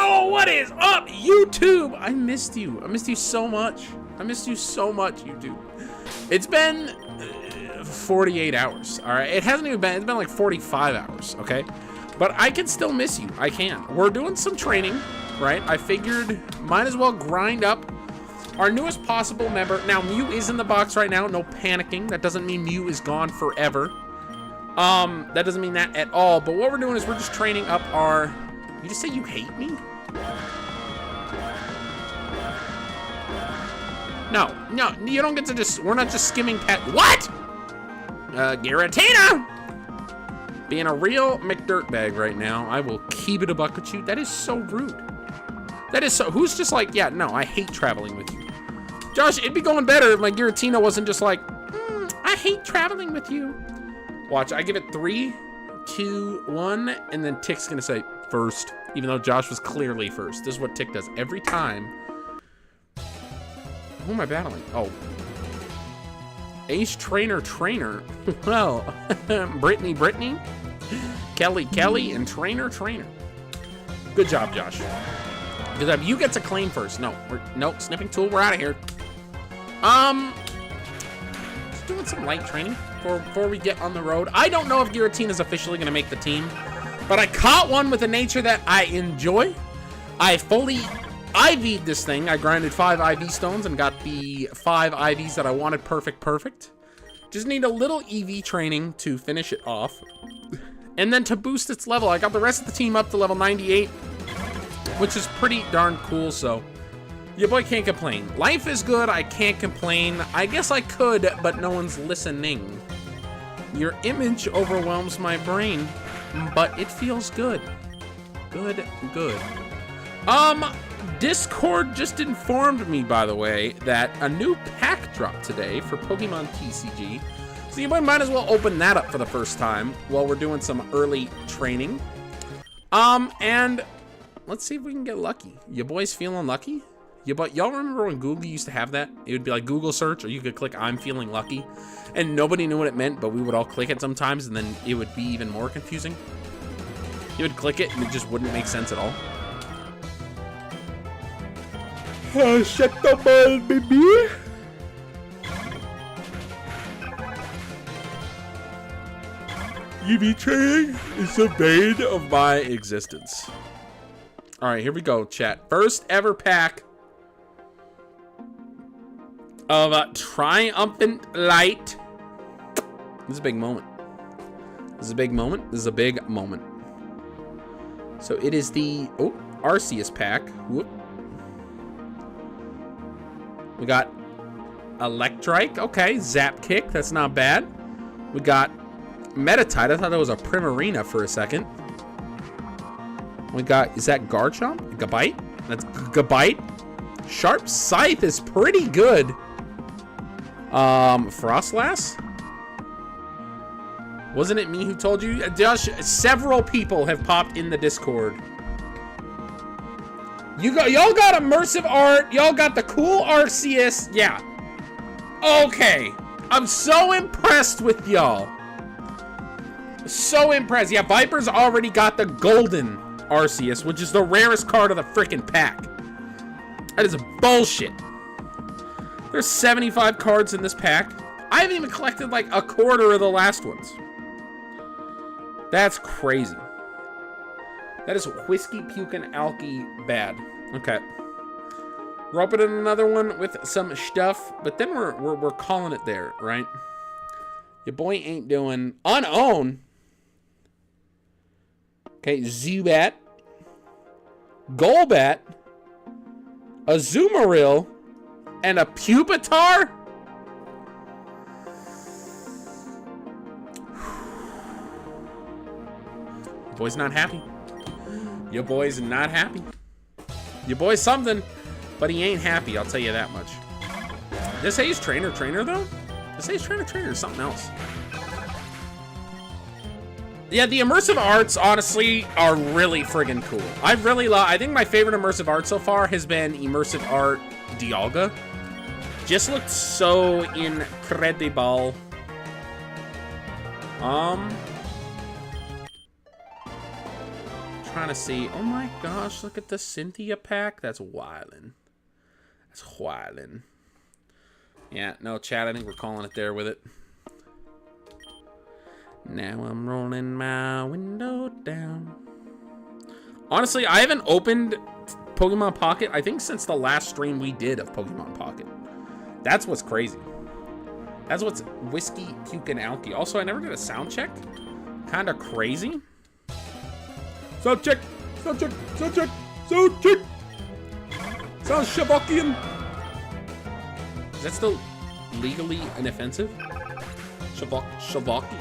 Yo, what is up, YouTube? I missed you. I missed you so much. I missed you so much, YouTube. It's been 48 hours, all right? It hasn't even been, it's been like 45 hours, okay? But I can still miss you. I can. We're doing some training, right? I figured might as well grind up our newest possible member. Now, Mew is in the box right now. No panicking. That doesn't mean Mew is gone forever. That doesn't mean that at all. But what we're doing is we're just training up our... You just say you hate me? No, you don't get to just... We're not just skimming past... What? Giratina! Being a real McDirtbag right now. I will keep it a buck with you. That is so rude. That is so... Who's just like, yeah, no, I hate traveling with you. Josh, it'd be going better if my Giratina wasn't just like, I hate traveling with you. Watch, I give it 3, 2, 1, and then Tick's gonna say first, even though Josh was clearly first. This is what Tick does every time. Who am I battling? Oh. Ace Trainer. Well, Brittany, Kelly, and Trainer. Good job, Josh. Good job. You get to claim first. No, snipping tool. We're out of here. Just doing some light training before we get on the road. I don't know if Giratina is officially going to make the team, but I caught one with a nature that I enjoy. I fully IV'd this thing. I grinded 5 IV stones and got the 5 IVs that I wanted. Perfect. Just need a little EV training to finish it off. And then to boost its level, I got the rest of the team up to level 98, which is pretty darn cool, so your boy can't complain. Life is good, I can't complain. I guess I could, but no one's listening. Your image overwhelms my brain, but it feels good. Good. Discord just informed me, by the way, that a new pack dropped today for Pokemon TCG. So you might as well open that up for the first time while we're doing some early training. And let's see if we can get lucky. Your boy's feeling lucky? Y'all remember when Google used to have that? It would be like Google search, or you could click I'm feeling lucky, and nobody knew what it meant, but we would all click it sometimes, and then it would be even more confusing. You would click it, and it just wouldn't make sense at all. Shut the ball, baby. EV training is the bane of my existence. All right, here we go, chat. First ever pack of Triumphant Light. This is a big moment. This is a big moment. So it is the Arceus pack. Whoop. We got Electrike. Okay, Zap Kick. That's not bad. We got Metatite. I thought that was a Primarina for a second. We got, is that Garchomp? Gabite? That's Gabite. Sharp Scythe is pretty good. Frostlass? Wasn't it me who told you? Josh, several people have popped in the Discord. Y'all got immersive art. Y'all got the cool Arceus. Yeah. Okay. I'm so impressed with y'all. So impressed. Yeah, Viper's already got the golden Arceus, which is the rarest card of the freaking pack. That is bullshit. There's 75 cards in this pack. I haven't even collected like a quarter of the last ones. That's crazy. That is whiskey puking alky bad. Okay. We're opening another one with some stuff, but then we're calling it there, right? Your boy ain't doing unown. Okay, Zubat, Golbat, a Azumarill, and a Pupitar? Your boy's not happy. Your boy's not happy. Your boy's something, but he ain't happy, I'll tell you that much. This Ace Trainer though? This Ace Trainer is something else. Yeah, the immersive arts, honestly, are really friggin' cool. I think my favorite immersive art so far has been immersive art Dialga. Just looked so incredible. trying to see. Oh my gosh, look at the Cynthia pack. That's wildin'. That's wildin'. Yeah, no, chat, I think we're calling it there with it. Now I'm rolling my window down. Honestly, I haven't opened Pokemon Pocket, I think, since the last stream we did of Pokemon Pocket. That's what's crazy. That's what's whiskey, puke, and alky. Also, I never did a sound check. Kind of crazy. Sound check! Sound check! Sound check! Sound check! Sounds Shavakian! Is that still legally inoffensive? Shavaki?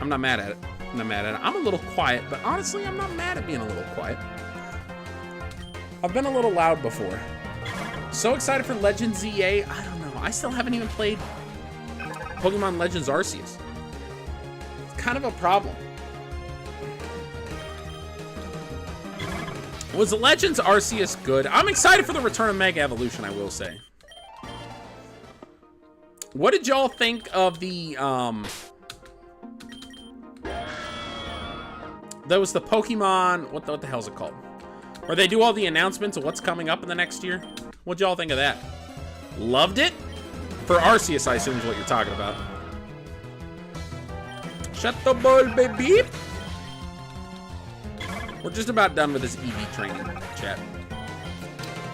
I'm not mad at it. I'm not mad at it. I'm a little quiet, but honestly, I'm not mad at being a little quiet. I've been a little loud before. So excited for Legends EA. I don't know. I still haven't even played Pokemon Legends Arceus. It's kind of a problem. Was Legends Arceus good? I'm excited for the return of Mega Evolution, I will say. What did y'all think of the, that was the Pokemon, what the hell is it called? Where they do all the announcements of what's coming up in the next year? What'd y'all think of that? Loved it? For Arceus, I assume is what you're talking about. Shut the ball, baby! We're just about done with this EV training, chat.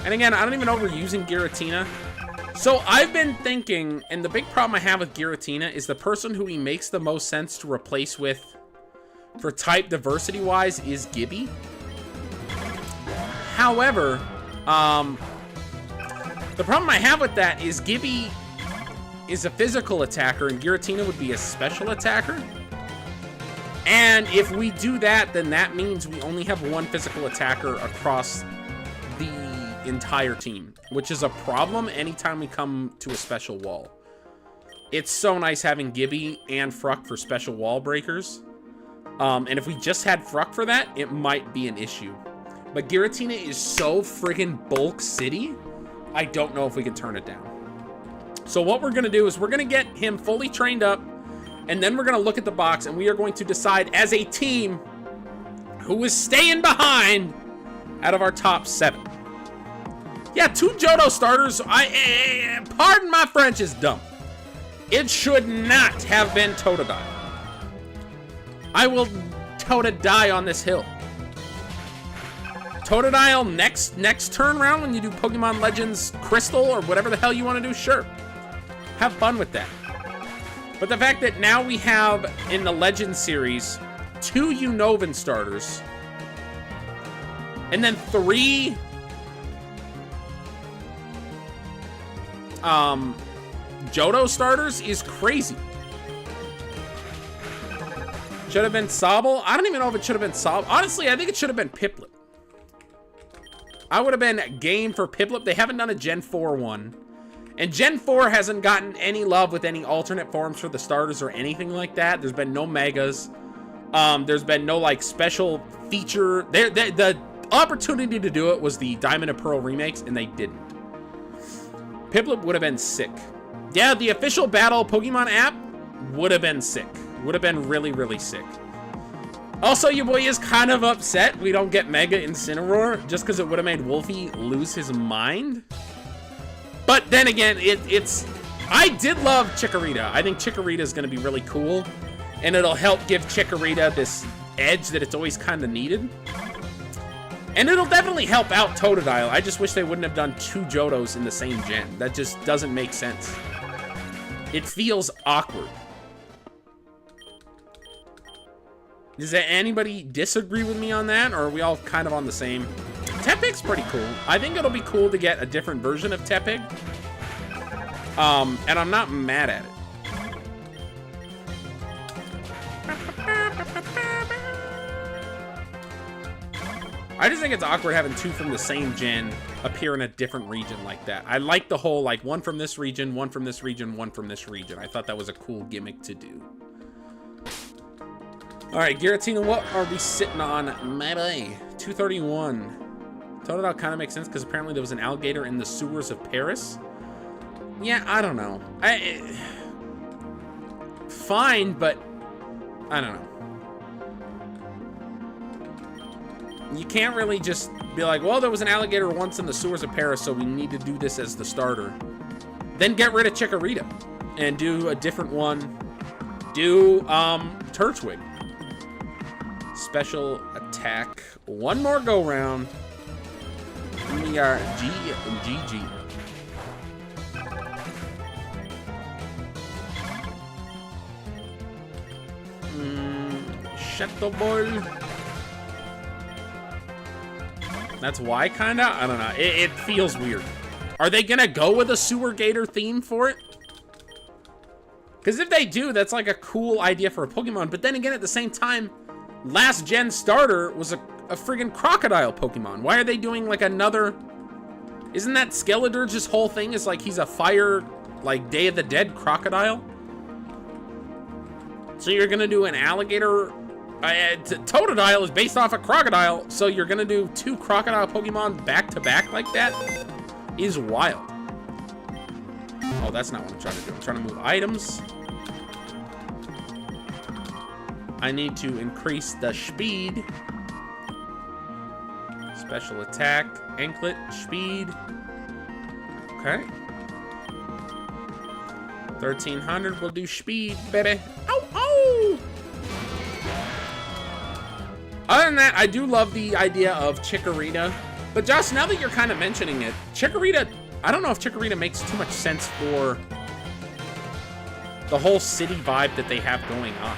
And again, I don't even know if we're using Giratina. So I've been thinking, and the big problem I have with Giratina is the person who he makes the most sense to replace with for type diversity wise is Gibby. However, the problem I have with that is Gibby is a physical attacker and Giratina would be a special attacker. And if we do that, then that means we only have one physical attacker across the entire team, which is a problem anytime we come to a special wall. It's so nice having Gibby and Fruck for special wall breakers. And if we just had Fruck for that, it might be an issue. But Giratina is so friggin' bulk city, I don't know if we can turn it down. So what we're gonna do is we're gonna get him fully trained up, and then we're gonna look at the box, and we are going to decide as a team who is staying behind out of our top 7. Yeah, 2 Johto starters. Pardon my French, is dumb. It should not have been Totodile. I will Totodile on this hill. Totodile next turn round when you do Pokemon Legends Crystal or whatever the hell you want to do, sure. Have fun with that. But the fact that now we have in the Legends series 2 Unova starters and then 3 Johto starters is crazy. Should have been Sobble. I don't even know if it should have been Sobble. Honestly, I think it should have been Piplup. I would have been game for Piplup. They haven't done a Gen 4 one. And Gen 4 hasn't gotten any love with any alternate forms for the starters or anything like that. There's been no Megas. There's been no, like, special feature. The opportunity to do it was the Diamond and Pearl remakes, and they didn't. Piplup would have been sick. Yeah, the official Battle Pokemon app would have been sick. Would have been really, really sick. Also, your boy is kind of upset we don't get Mega Incineroar just because it would have made Wolfie lose his mind. But then again, I did love Chikorita. I think Chikorita is going to be really cool. And it'll help give Chikorita this edge that it's always kind of needed. And it'll definitely help out Totodile. I just wish they wouldn't have done 2 Johtos in the same gen. That just doesn't make sense. It feels awkward. Does anybody disagree with me on that? Or are we all kind of on the same? Tepig's pretty cool. I think it'll be cool to get a different version of Tepig. And I'm not mad at it. I just think it's awkward having 2 from the same gen appear in a different region like that. I like the whole, like, 1 from this region, 1 from this region, 1 from this region. I thought that was a cool gimmick to do. All right, Giratina, what are we sitting on? Maybe 231. Totodile kind of makes sense because apparently there was an alligator in the sewers of Paris. Yeah, I don't know. Fine, but I don't know. You can't really just be like, well, there was an alligator once in the sewers of Paris, so we need to do this as the starter. Then get rid of Chikorita and do a different one. Do Turtwig. Special attack. One more go round. We are G and GG. Shadow Ball. That's why, kinda? I don't know. It feels weird. Are they gonna go with a sewer gator theme for it? Because if they do, that's like a cool idea for a Pokemon. But then again, at the same time, last gen starter was a friggin' crocodile Pokemon. Why are they doing like another? Isn't that Skeledirge's whole thing is like he's a fire, like Day of the Dead crocodile? So you're gonna do an alligator. Totodile is based off a crocodile, so you're gonna do 2 crocodile Pokemon back to back like that? Is wild. Oh, that's not what I'm trying to do. I'm trying to move items. I need to increase the speed. Special attack, anklet, speed. Okay. 1300 will do speed, baby. Ow, ow! Other than that, I do love the idea of Chikorita. But Josh, now that you're kind of mentioning it, Chikorita, I don't know if Chikorita makes too much sense for the whole city vibe that they have going on.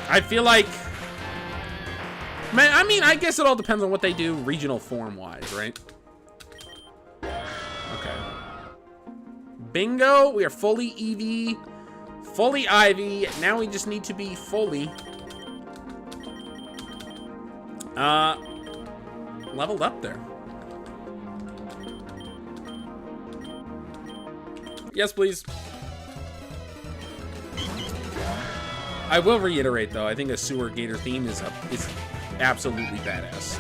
I feel like, man, I mean, I guess it all depends on what they do regional form-wise, right? Okay. Bingo, we are fully Eevee, fully Ivy. Now we just need to be fully leveled up there. Yes, please. I will reiterate, though, I think a sewer gator theme is absolutely badass.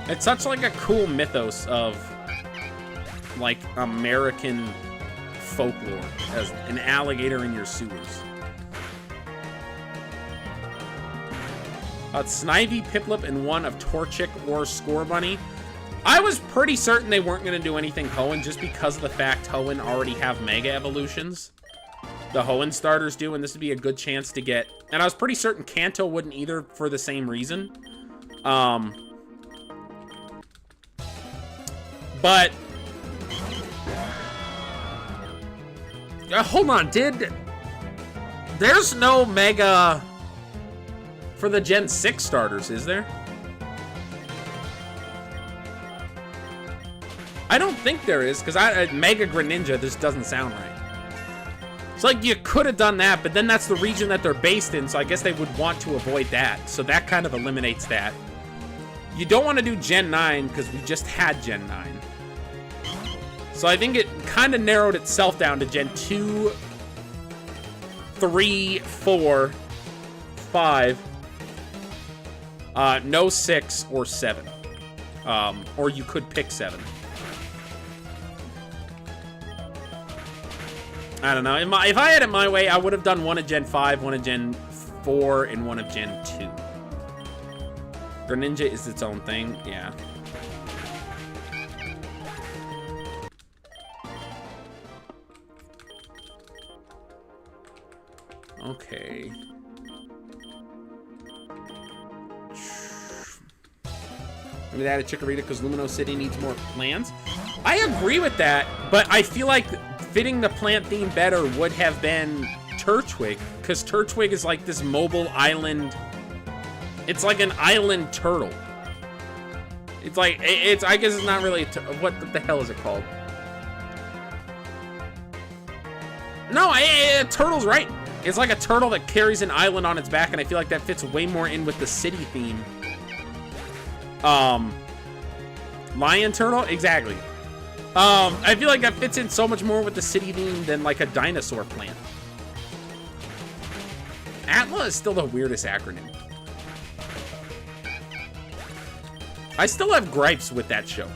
It's such like a cool mythos of like American folklore as an alligator in your sewers. Snivy, Piplup, and one of Torchic or Scorbunny. I was pretty certain they weren't going to do anything Hoenn just because of the fact Hoenn already have Mega Evolutions. The Hoenn starters do, and this would be a good chance to get... And I was pretty certain Kanto wouldn't either for the same reason. But... hold on, there's no Mega... for the Gen 6 starters, is there? I don't think there is, because Mega Greninja, this doesn't sound right. It's like you could have done that, but then that's the region that they're based in, so I guess they would want to avoid that. So that kind of eliminates that. You don't want to do Gen 9, because we just had Gen 9. So I think it kind of narrowed itself down to Gen 2, 3, 4, 5, no 6 or 7. Or you could pick 7. I don't know. If I had it my way, I would have done one of Gen 5, one of Gen 4, and one of Gen 2. Greninja is its own thing. Yeah. Okay. Maybe they added Chikorita because Lumino City needs more plants. I agree with that, but I feel like fitting the plant theme better would have been Turtwig, because Turtwig is like this mobile island. It's like an island turtle. It's like, I guess it's not really, what the hell is it called? No, turtle's right. It's like a turtle that carries an island on its back, and I feel like that fits way more in with the city theme. Lion turtle? Exactly. I feel like that fits in so much more with the city theme than like a dinosaur plant. ATLA is still the weirdest acronym. I still have gripes with that show.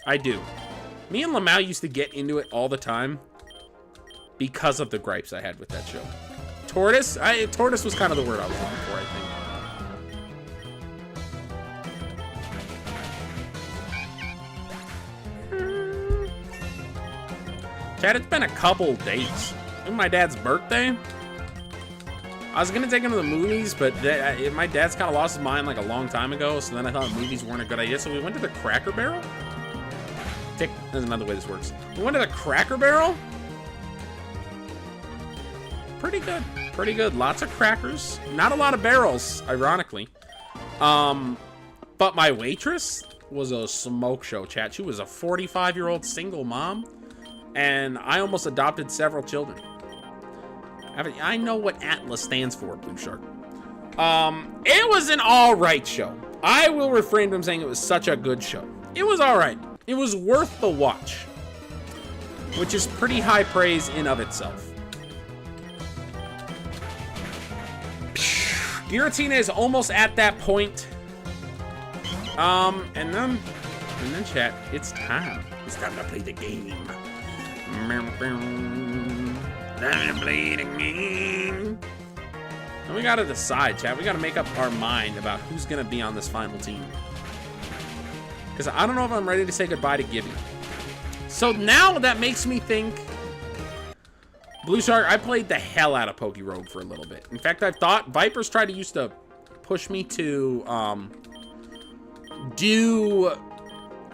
I do. Me and Lamau used to get into it all the time. because of the gripes I had with that show. Tortoise? Tortoise was kind of the word I was looking for, I think. Chad, it's been a couple days. It was my dad's birthday. I was gonna take him to the movies, but my dad's kind of lost his mind like a long time ago, so then I thought movies weren't a good idea, so we went to the Cracker Barrel? There's another way this works. We went to the Cracker Barrel. Pretty good. Pretty good. Lots of crackers. Not a lot of barrels, ironically. But my waitress was a smoke show, chat. She was a 45-year-old single mom, and I almost adopted several children. I know what Atlas stands for, Blue Shark. It was an all-right show. I will refrain from saying it was such a good show. It was all right. It was worth the watch, which is pretty high praise in of itself. Giratina is almost at that point. And then chat, it's time. It's time to play the game. Time to play the game. And we gotta decide, chat. We gotta make up our mind about who's gonna be on this final team. Because I don't know if I'm ready to say goodbye to Gibby. So now that makes me think... Blue Shark, I played the hell out of Pokerogue for a little bit. In fact, I thought Vipers used to push me to do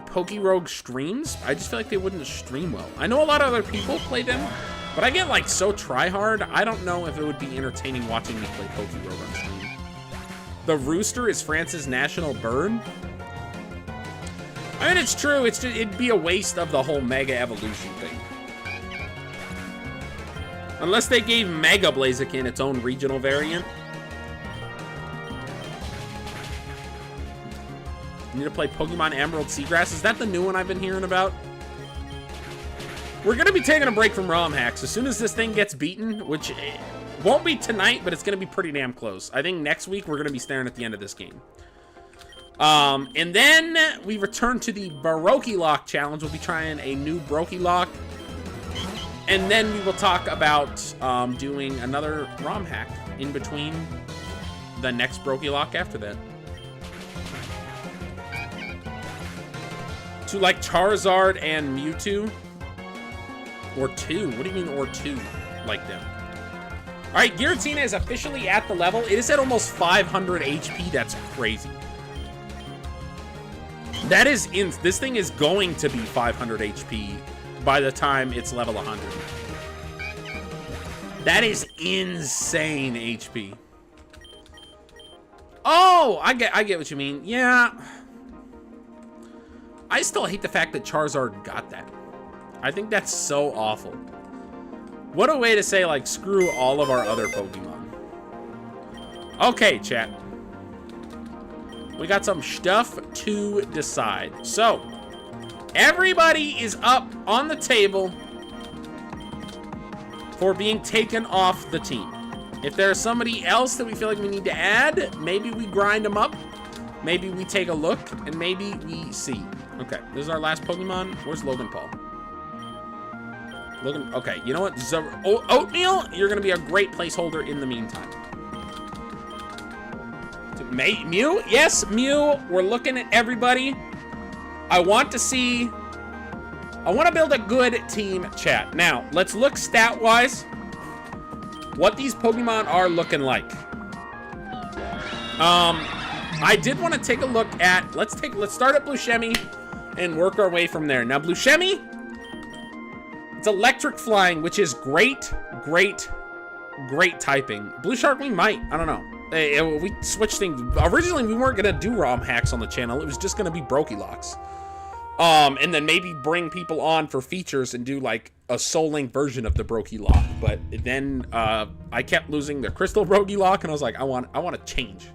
Pokerogue streams. I just feel like they wouldn't stream well. I know a lot of other people play them, but I get like so try-hard, I don't know if it would be entertaining watching me play Pokerogue on stream. The rooster is France's national bird. I mean, it's true. It'd be a waste of the whole Mega Evolution thing. Unless they gave Mega Blaziken its own regional variant. You need to play Pokemon Emerald Seagrass. Is that the new one I've been hearing about? We're going to be taking a break from ROM hacks. As soon as this thing gets beaten, which won't be tonight, but it's going to be pretty damn close. I think next week we're going to be staring at the end of this game. And then we return to the Brokélock challenge. We'll be trying a new Brokélock. And then we will talk about doing another ROM hack in between the next Brokélock after that. To like Charizard and Mewtwo. Or two. What do you mean or two? Like them. Alright, Giratina is officially at the level. It is at almost 500 HP. That's crazy. That is this thing is going to be 500 HP by the time it's level 100. That is insane HP. Oh, I get what you mean. Yeah. I still hate the fact that Charizard got that. I think that's so awful. What a way to say, like, screw all of our other Pokemon. Okay, chat. We got some stuff to decide. So, everybody is up on the table for being taken off the team. If there's somebody else that we feel like we need to add, maybe we grind them up. Maybe we take a look, and maybe we see. Okay, this is our last Pokemon. Where's Logan Paul? Logan, okay, you know what? Oatmeal, you're going to be a great placeholder in the meantime. Mew? Yes, Mew. We're looking at everybody. I want to build a good team, chat. Now, let's look stat-wise what these Pokemon are looking like. I did want to take a look at, let's start at Blushemi and work our way from there. Now, Blushemi, it's electric flying, which is great typing. Blue Shark, we might, I don't know. We switched things. Originally, we weren't going to do ROM hacks on the channel. It was just going to be Brokylocks. And then maybe bring people on for features and do like a Soul Link version of the Brokélock. But then I kept losing the Crystal Brokélock, and I was like, I want to change.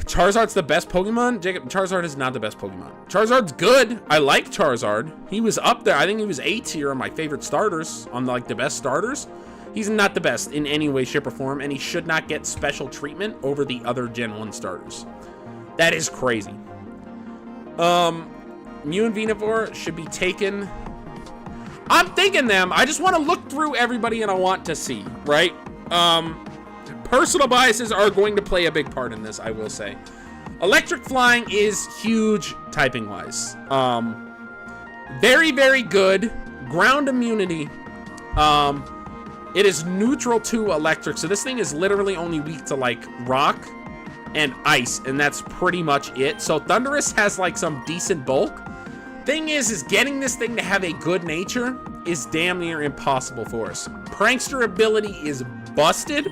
Charizard's the best Pokemon? Jacob, Charizard is not the best Pokemon. Charizard's good. I like Charizard. He was up there. I think he was A tier on my favorite starters, on like the best starters. He's not the best in any way, shape, or form, and he should not get special treatment over the other Gen 1 starters. That is crazy. Mew and Venivore should be taken I'm thinking them. I just want to look through everybody and I want to see, right? Personal biases are going to play a big part in this, I will say. Electric flying is huge typing wise. Very, very good. Ground immunity. It is neutral to electric, so this thing is literally only weak to like rock and ice, and that's pretty much it. So Thunderous has like some decent bulk. Thing is getting this thing to have a good nature is damn near impossible for us. Prankster ability is busted,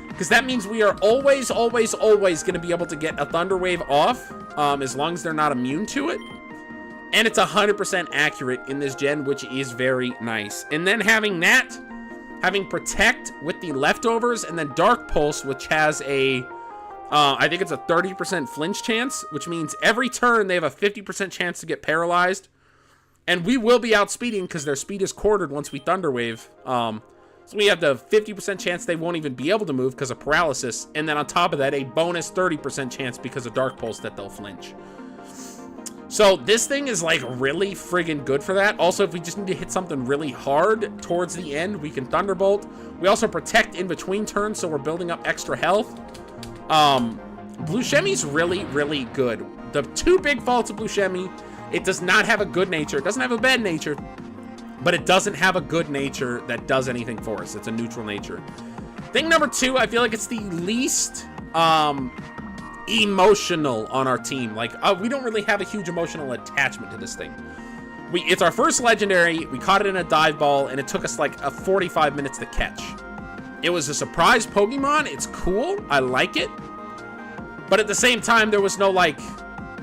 because that means we are always going to be able to get a Thunder Wave off, as long as they're not immune to it. And it's 100% accurate in this gen, which is very nice. And then having that, having Protect with the leftovers, and then Dark Pulse, which has a, I think it's a 30% flinch chance, which means every turn they have a 50% chance to get paralyzed. And we will be outspeeding because their speed is quartered once we Thunder Wave. So we have the 50% chance they won't even be able to move because of paralysis. And then on top of that, a bonus 30% chance because of Dark Pulse that they'll flinch. So this thing is like really friggin' good for that. Also, if we just need to hit something really hard towards the end, we can Thunderbolt. We also Protect in between turns, so we're building up extra health. Blue Shemmy's really, really good. The two big faults of Blue Shemmy, it does not have a good nature. It doesn't have a bad nature, but it doesn't have a good nature that does anything for us. It's a neutral nature. Thing number two, I feel like it's the least emotional on our team. Like, we don't really have a huge emotional attachment to this thing. It's our first legendary. We caught it in a dive ball, and it took us like 45 minutes to catch. It was a surprise Pokemon. It's cool. I like it. But at the same time, there was no like,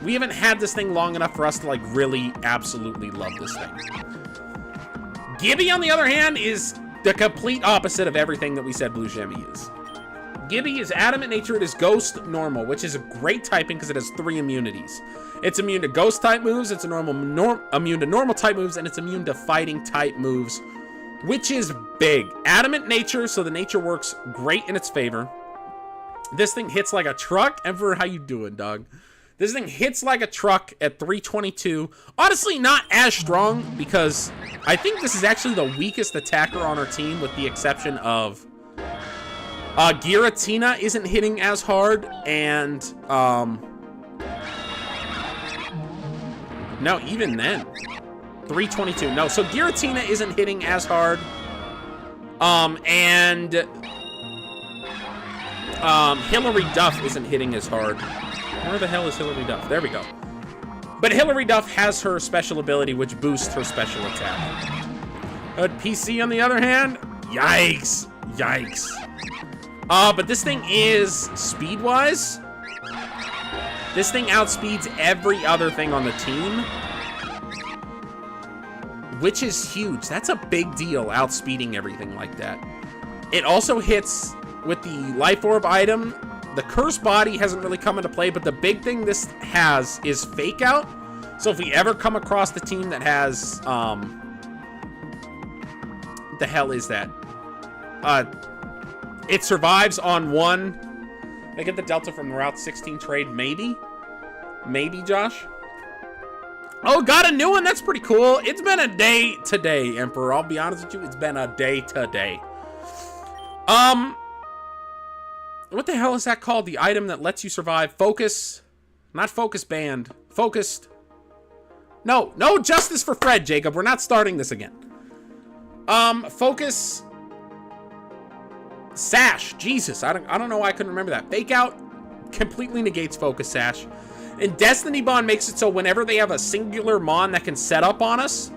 we haven't had this thing long enough for us to like really absolutely love this thing. Gibby, on the other hand, is the complete opposite of everything that we said Blue Shemmy is. Gibby is Adamant Nature. It is Ghost Normal, which is a great typing because it has 3 immunities. It's immune to Ghost type moves, it's immune to Normal type moves, and it's immune to Fighting type moves, which is big. Adamant Nature, so the nature works great in its favor. This thing hits like a truck. Emperor, how you doing, dog? This thing hits like a truck at 322. Honestly, not as strong because I think this is actually the weakest attacker on our team, with the exception of Giratina isn't hitting as hard, and no, even then 322. No, so Giratina isn't hitting as hard, and Hilary Duff isn't hitting as hard. Where the hell is Hilary Duff? There we go. But Hilary Duff has her special ability, which boosts her special attack. But PC, on the other hand, yikes. But this thing is, speed-wise, this thing outspeeds every other thing on the team, which is huge. That's a big deal, outspeeding everything like that. It also hits with the Life Orb item. The Curse Body hasn't really come into play, but the big thing this has is Fake Out. So if we ever come across the team that has, the hell is that? It survives on 1. I get the Delta from the Route 16 trade, maybe? Maybe, Josh? Oh, got a new one? That's pretty cool. It's been a day today, Emperor. I'll be honest with you, it's been a day today. What the hell is that called? The item that lets you survive. Focus. Not Focus Band. Focused. No justice for Fred, Jacob. We're not starting this again. Focus Sash. Jesus, I don't know why I couldn't remember that. Fake Out completely negates Focus Sash. And Destiny Bond makes it so whenever they have a singular Mon that can set up on us,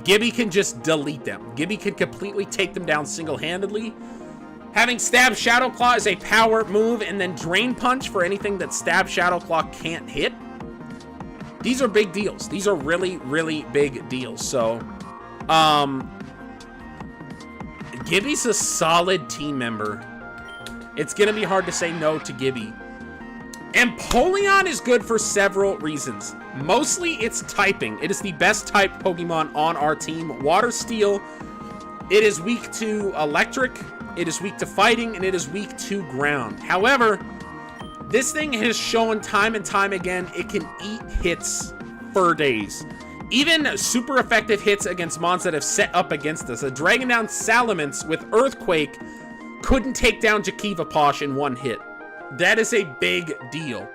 Gibby can just delete them. Gibby can completely take them down single-handedly. Having Stab Shadow Claw is a power move, and then Drain Punch for anything that Stab Shadow Claw can't hit. These are big deals. These are really, really big deals. So, Gibby's a solid team member. It's going to be hard to say no to Gibby. Empoleon is good for several reasons. Mostly it's typing. It is the best type Pokemon on our team. Water Steel. It is weak to Electric. It is weak to Fighting, and it is weak to Ground. However, this thing has shown time and time again it can eat hits for days. Even super effective hits against mons that have set up against us. A Dragon down Salamence with Earthquake couldn't take down Jakiva Posh in one hit. That is a big deal.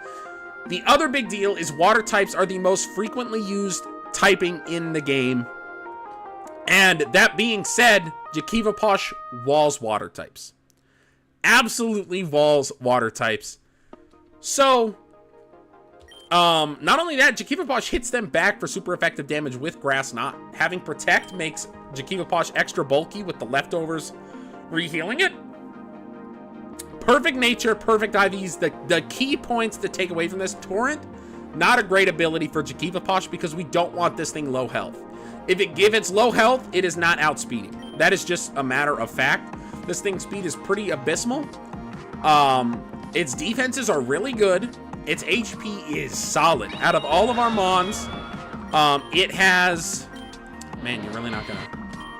The other big deal is water types are the most frequently used typing in the game. And that being said, Jakiva Posh walls water types. Absolutely walls water types. So, not only that, Jakiva Posh hits them back for super effective damage with Grass Knot. Having Protect makes Jakiva Posh extra bulky with the leftovers rehealing it. Perfect nature, perfect IVs. The key points to take away from this: Torrent, not a great ability for Jakiva Posh because we don't want this thing low health. If it's low health, it is not outspeeding. That is just a matter of fact. This thing's speed is pretty abysmal. Its defenses are really good. Its HP is solid. Out of all of our mons, it has... Man, you're really not gonna...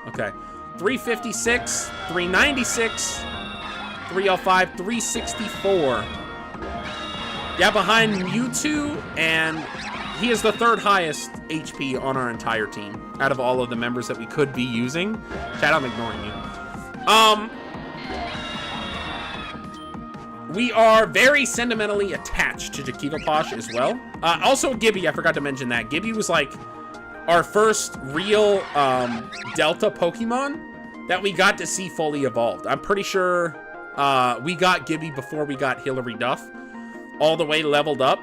Okay. 356, 396, 305, 364. Yeah, behind Mewtwo, and he is the third highest HP on our entire team out of all of the members that we could be using. Chat, I'm ignoring you. We are very sentimentally attached to Jakiva Posh as well. Also, Gibby, I forgot to mention that. Gibby was like our first real Delta Pokemon that we got to see fully evolved. I'm pretty sure we got Gibby before we got Hilary Duff all the way leveled up.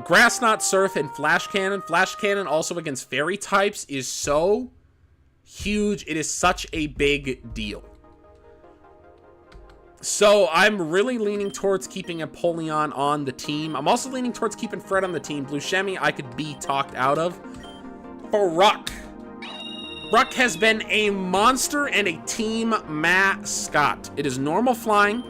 Grass Knot, Surf, and Flash Cannon. Flash Cannon also against fairy types is so huge. It is such a big deal. So I'm really leaning towards keeping Empoleon on the team. I'm also leaning towards keeping Fred on the team. Blue Shemi, I could be talked out of. For Ruck. Ruck has been a monster and a team mascot. It is normal flying.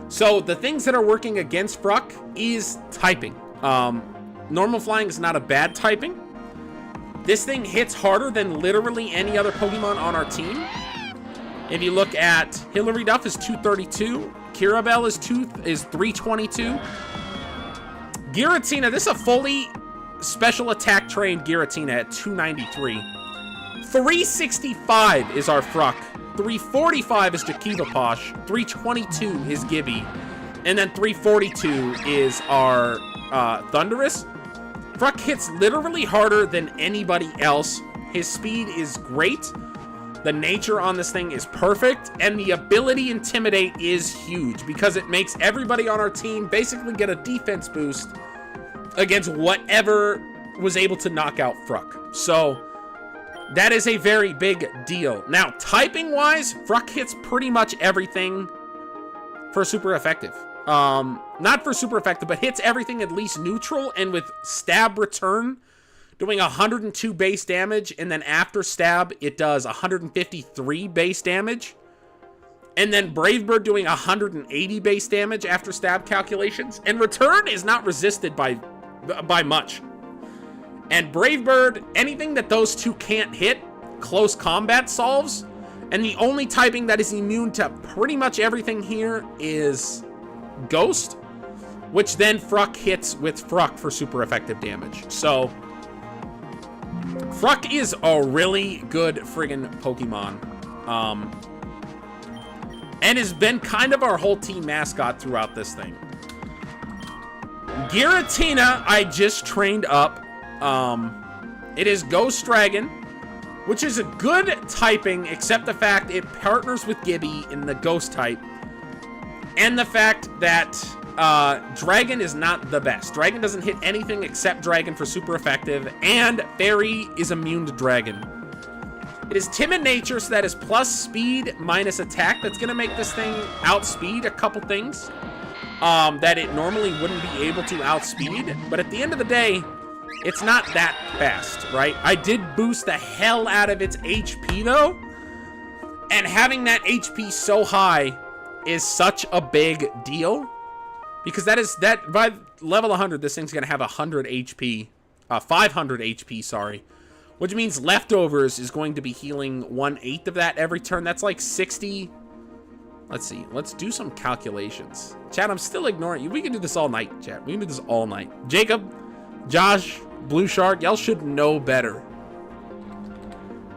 So the things that are working against Ruck is typing. Normal flying is not a bad typing. This thing hits harder than literally any other Pokemon on our team. If you look at Hilary Duff is 232, Kirabelle is 322. Giratina, this is a fully special attack trained Giratina at 293. 365 is our Fruck. 345 is Jakiva Posh. 322 is Gibby. And then 342 is our Thundurus. Fruck hits literally harder than anybody else. His speed is great. The nature on this thing is perfect. And the ability Intimidate is huge because it makes everybody on our team basically get a defense boost against whatever was able to knock out Fruck. So that is a very big deal. Now, typing-wise, Fruck hits pretty much everything for super effective. Not for super effective, but hits everything at least neutral, and with stab return doing 102 base damage, and then after stab it does 153 base damage, and then Brave Bird doing 180 base damage after stab calculations, and return is not resisted by much. And Brave Bird, anything that those two can't hit, close combat solves, and the only typing that is immune to pretty much everything here is Ghost, which then Fruck hits with Fruck for super effective damage. So Fruck is a really good friggin' Pokemon. And has been kind of our whole team mascot throughout this thing. Giratina, I just trained up. It is Ghost Dragon, which is a good typing, except the fact it partners with Gibby in the Ghost type. And the fact that Dragon is not the best. Dragon doesn't hit anything except Dragon for super effective, and Fairy is immune to Dragon. It is timid nature, so that is plus speed minus attack. That's going to make this thing outspeed a couple things that it normally wouldn't be able to outspeed. But at the end of the day, it's not that fast, right? I did boost the hell out of its HP, though. And having that HP so high is such a big deal. Because that by level 100, this thing's going to have 100 HP. 500 HP, sorry. Which means Leftovers is going to be healing 1/8 of that every turn. That's like 60 Let's see. Let's do some calculations. Chat, I'm still ignoring you. We can do this all night, chat. We can do this all night. Jacob, Josh, Blue Shark, y'all should know better.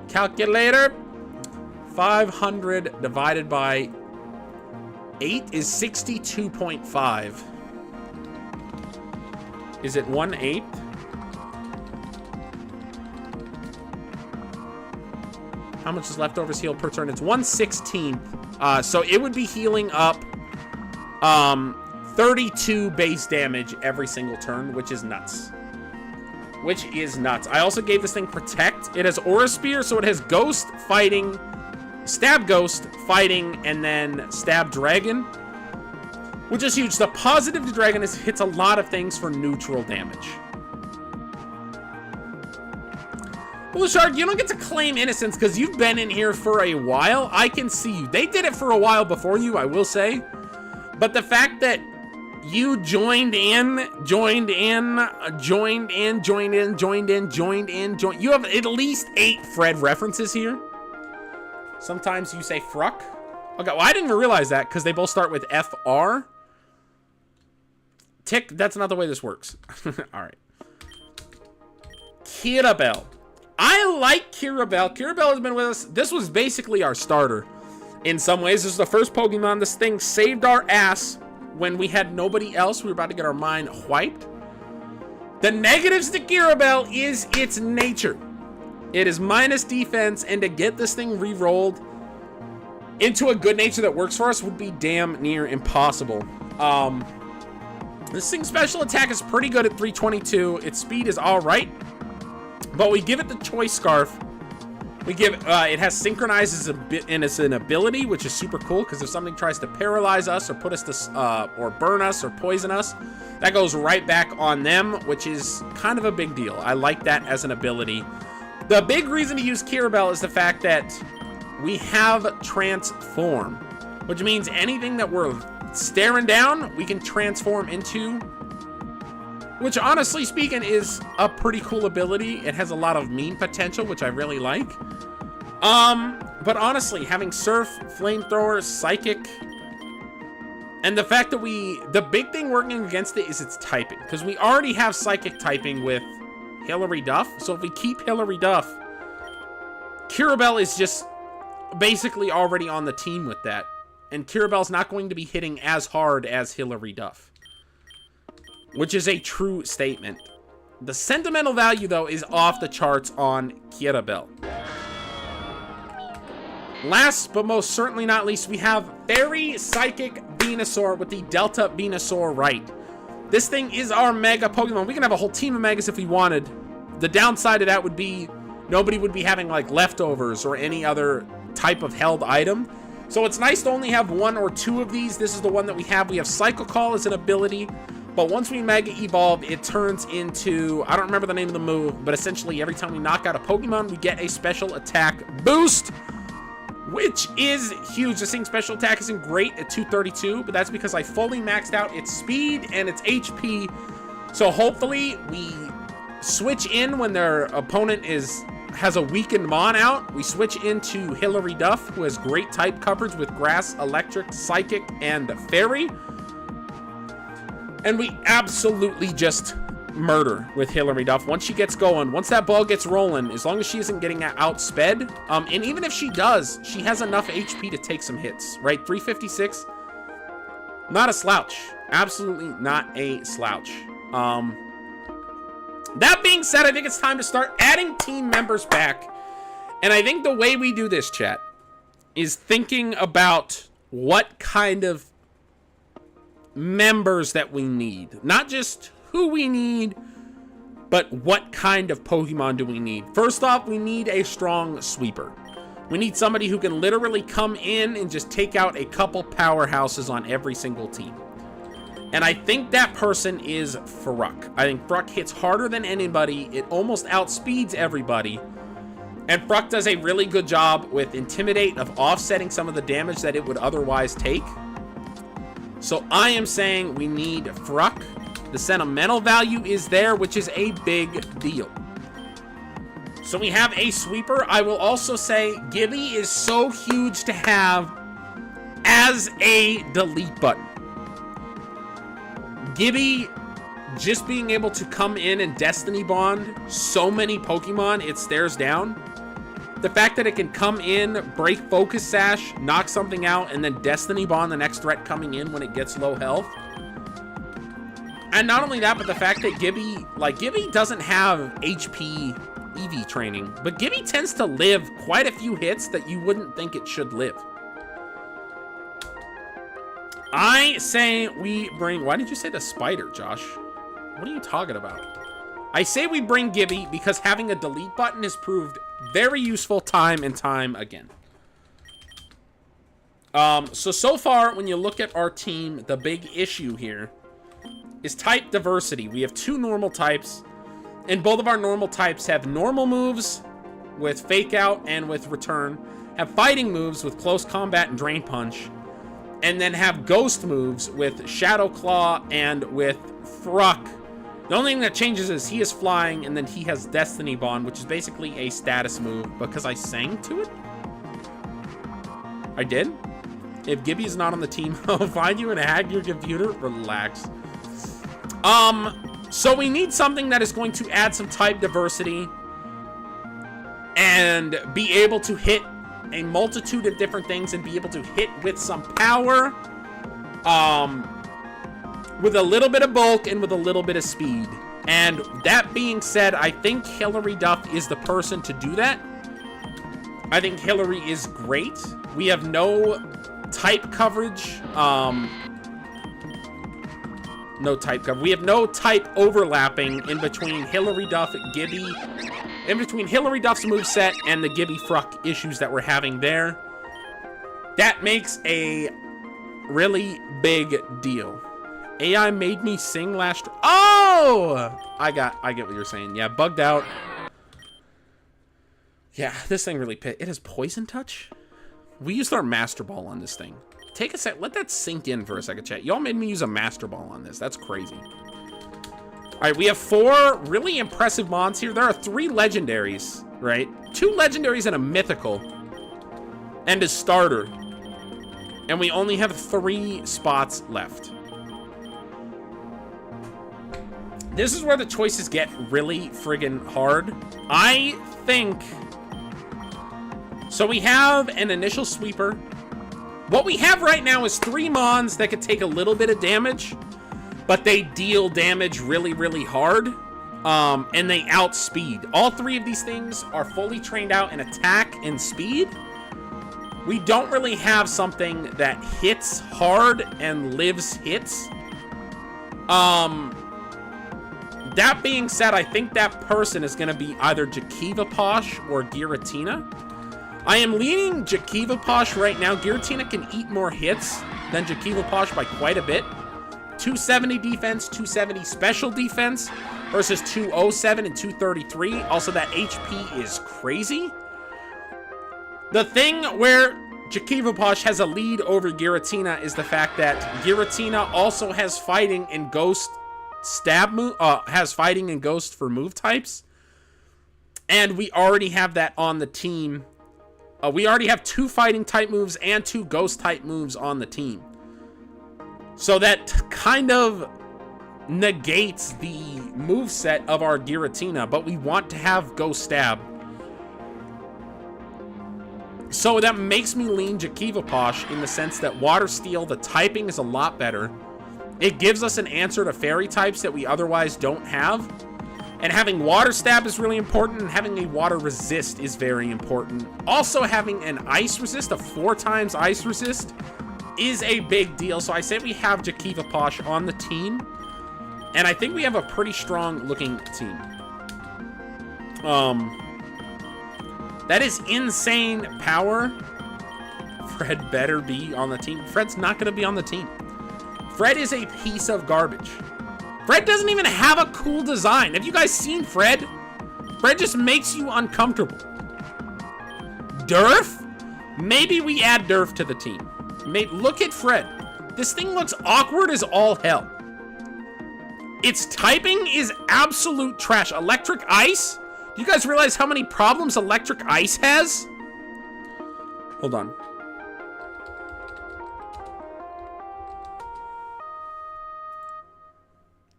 Calculator. 500 divided by 8 is 62.5. Is it 1/8? How much is leftovers heal per turn? It's 1/16. So it would be healing up 32 base damage every single turn, which is nuts. I also gave this thing Protect. It has Aura Spear, so it has Ghost, Fighting, Stab Ghost, Fighting, and then Stab Dragon, which is huge. The positive to Dragon is hits a lot of things for neutral damage. Blue Shark, you don't get to claim innocence because you've been in here for a while. I can see you. They did it for a while before you, I will say. But the fact that you joined in, you have at least 8 Fred references here. Sometimes you say Fruck. Okay, well, I didn't even realize that because they both start with FR. Tick, that's not the way this works. All right. Kirabel. I like Kirabel. Kirabel has been with us. This was basically our starter in some ways. This is the first Pokemon. This thing saved our ass when we had nobody else. We were about to get our mind wiped. The negatives to Kirabel is its nature. It is minus defense, and to get this thing re-rolled into a good nature that works for us would be damn near impossible. This thing's special attack is pretty good at 322. Its speed is all right. But we give it the Choice Scarf. We give it has Synchronize as an ability, which is super cool because if something tries to paralyze us or put us to or burn us or poison us, that goes right back on them, which is kind of a big deal. I like that as an ability. The big reason to use Kirabel is the fact that we have Transform, which means anything that we're staring down, we can transform into. Which, honestly speaking, is a pretty cool ability. It has a lot of meme potential, which I really like. But honestly, having Surf, Flamethrower, Psychic, and the fact that the big thing working against it is its typing. Because we already have Psychic typing with Hilary Duff. So if we keep Hilary Duff, Kirabel is just basically already on the team with that. And Kirabel's not going to be hitting as hard as Hilary Duff, which is a true statement. The sentimental value, though, is off the charts on Kirabel. Last but most certainly not least, we have Fairy Psychic Venusaur with the Delta Venusaur right. This thing is our Mega Pokemon. We can have a whole team of Megas if we wanted. The downside of that would be nobody would be having like leftovers or any other type of held item. So it's nice to only have 1 or 2 of these. This is the one that we have. We have Psycho Call as an ability. But once we Mega Evolve, it turns into, I don't remember the name of the move, but essentially every time we knock out a Pokemon, we get a special attack boost, which is huge. This thing's special attack isn't great at 232, but that's because I fully maxed out its speed and its HP. So hopefully we switch in when their opponent has a weakened Mon out. We switch into Hilary Duff, who has great type coverage with Grass, Electric, Psychic, and Fairy. And we absolutely just murder with Hilary Duff. Once she gets going, once that ball gets rolling, as long as she isn't getting outsped, and even if she does, she has enough HP to take some hits, right? 356, not a slouch. Absolutely not a slouch. That being said, I think it's time to start adding team members back. And I think the way we do this, chat, is thinking about what kind of members that we need. Not just who we need, but what kind of Pokemon do we need. First off, we need a strong sweeper. We need somebody who can literally come in and just take out a couple powerhouses on every single team. And I think that person is Fruck. I think Fruck hits harder than anybody. It almost outspeeds everybody. And Fruck does a really good job with Intimidate of offsetting some of the damage that it would otherwise take. So I am saying we need Fruck. The sentimental value is there, which is a big deal. So we have a sweeper. I will also say Gibby is so huge to have as has a delete button. Gibby just being able to come in and Destiny Bond so many Pokemon it stares down. The fact that it can come in, break Focus Sash, knock something out, and then Destiny Bond the next threat coming in when it gets low health. And not only that, but the fact that Gibby doesn't have HP EV training, but Gibby tends to live quite a few hits that you wouldn't think it should live. I say we bring... Why did you say the spider, Josh? What are you talking about? I say we bring Gibby because having a delete button has proved very useful time and time again. So far, when you look at our team, the big issue here is type diversity. We have 2 normal types, and both of our normal types have normal moves with Fake Out and with Return, have fighting moves with Close Combat and Drain Punch, and then have ghost moves with Shadow Claw and with Fruck. The only thing that changes is he is flying, and then he has Destiny Bond, which is basically a status move because I sang to it. I did? If Gibby is not on the team, I'll find you and hack your computer. Relax. So we need something that is going to add some type diversity and be able to hit a multitude of different things and be able to hit with some power, with a little bit of bulk and with a little bit of speed. And that being said, I think Hillary Duff is the person to do that. I think Hillary is great. We have no type coverage. We have no type overlapping in between Hillary Duff, Gibby, in between Hillary Duff's moveset and the Gibby Fruck issues that we're having there. That makes a really big deal. AI made me sing last... Oh! I get what you're saying. Yeah, bugged out. Yeah, this thing really It has Poison Touch? We used our Master Ball on this thing. Take a sec. Let that sink in for a second, chat. Y'all made me use a Master Ball on this. That's crazy. All right, we have 4 really impressive mons here. There are 3 legendaries, right? 2 legendaries and a mythical. And a starter. And we only have 3 spots left. This is where the choices get really friggin' hard. I think... So we have an initial sweeper. What we have right now is 3 mons that could take a little bit of damage, but they deal damage really, really hard, and they outspeed. All 3 of these things are fully trained out in attack and speed. We don't really have something that hits hard and lives hits. That being said, I think that person is going to be either Jakiva Posh or Giratina. I am leaning Jakiva Posh right now. Giratina can eat more hits than Jakiva Posh by quite a bit. 270 defense, 270 special defense versus 207 and 233. Also, that HP is crazy. The thing where Jakiva Posh has a lead over Giratina is the fact that Giratina also has fighting and ghost stab move, has fighting and ghost for move types. And we already have that on the team. We already have 2 fighting type moves and 2 ghost type moves on the team. So that kind of negates the moveset of our Giratina, but we want to have ghost stab. So that makes me lean Jakiva Posh in the sense that Water Steel, the typing is a lot better. It gives us an answer to fairy types that we otherwise don't have. And having Water Stab is really important, and having a Water Resist is very important. Also, having an Ice Resist, a 4 times Ice Resist, is a big deal. So I say we have Jakiva Posh on the team, and I think we have a pretty strong looking team. That is insane power. Fred better be on the team. Fred's not going to be on the team. Fred is a piece of garbage. Fred doesn't even have a cool design. Have you guys seen Fred? Fred just makes you uncomfortable. Durf? Maybe we add Durf to the team. Look at Fred. This thing looks awkward as all hell. Its typing is absolute trash. Electric Ice? Do you guys realize how many problems Electric Ice has? Hold on.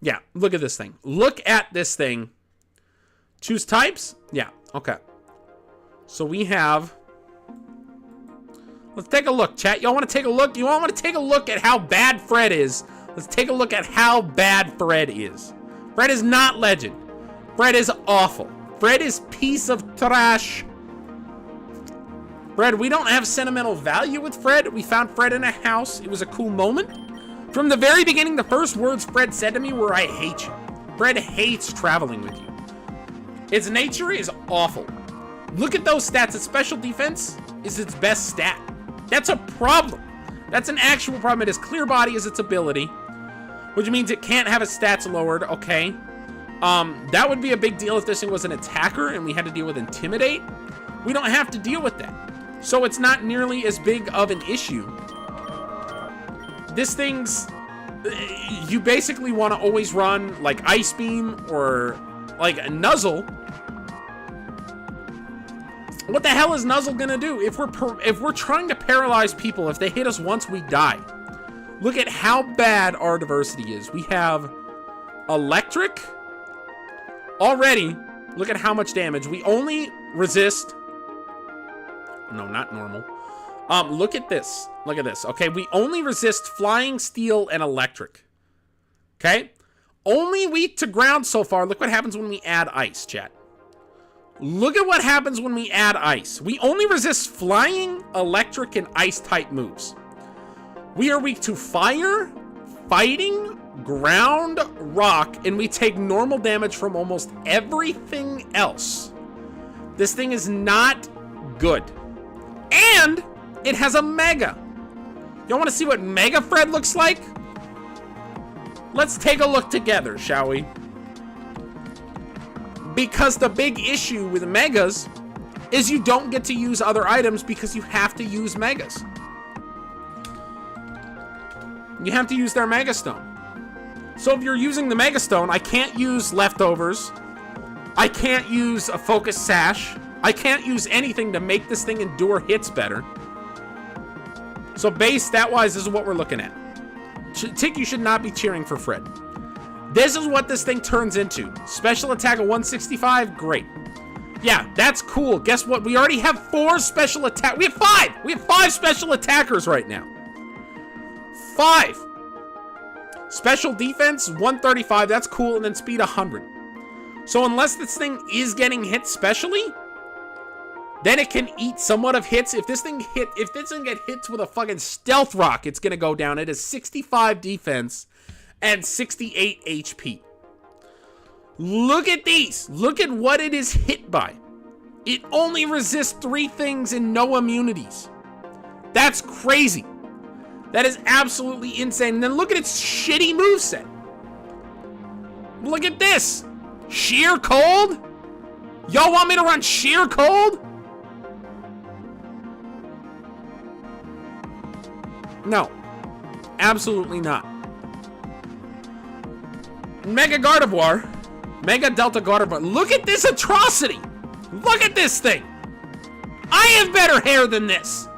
Yeah, look at this thing. Look at this thing. Choose types? Yeah, okay. So we have... Let's take a look, chat. Y'all want to take a look? You all want to take a look at how bad Fred is? Let's take a look at how bad Fred is. Fred is not legend. Fred is awful. Fred is piece of trash. Fred, we don't have sentimental value with Fred. We found Fred in a house. It was a cool moment. From the very beginning, the first words Fred said to me were, I hate you. Fred hates traveling with you. Its nature is awful. Look at those stats. Its special defense is its best stat. That's a problem. That's an actual problem. It has clear body as its ability, which means it can't have its stats lowered. Okay. That would be a big deal if this thing was an attacker and we had to deal with intimidate. We don't have to deal with that. So it's not nearly as big of an issue. This thing's... You basically want to always run like Ice Beam or like a Nuzzle. What the hell is Nuzzle gonna do? If we're trying to paralyze people, if they hit us once, we die. Look at how bad our diversity is. We have Electric. Already, look at how much damage. We only resist... No, not normal. Look at this. Look at this. Okay, we only resist Flying, Steel, and Electric. Okay? Only weak to ground so far. Look what happens when we add Ice, chat. Look at what happens when we add Ice. We only resist Flying, Electric, and Ice-type moves. We are weak to Fire, Fighting, Ground, Rock, and we take normal damage from almost everything else. This thing is not good. And it has a Mega. Y'all want to see what Mega Fred looks like? Let's take a look together, shall we? Because the big issue with Megas is you don't get to use other items because you have to use Megas. You have to use their Mega Stone. So if you're using the Mega Stone, I can't use Leftovers. I can't use a Focus Sash. I can't use anything to make this thing endure hits better. So base stat-wise, this is what we're looking at. Tick, you should not be cheering for Fred. This is what this thing turns into. Special attack of 165, great. Yeah, that's cool. Guess what? We already have 4 special attack. We have 5! We have 5 special attackers right now. 5! Special defense, 135, that's cool, and then speed 100. So unless this thing is getting hit specially, then it can eat somewhat of hits. If this thing get hits with a fucking stealth rock, it's gonna go down. It has 65 defense and 68 HP. Look at these. Look at what it is hit by. It only resists 3 things and no immunities. That's crazy. That is absolutely insane. And then look at its shitty moveset. Look at this. Sheer Cold? Y'all want me to run Sheer Cold? No. Absolutely not. Mega Gardevoir. Mega Delta Gardevoir. Look at this atrocity. Look at this thing. I have better hair than this.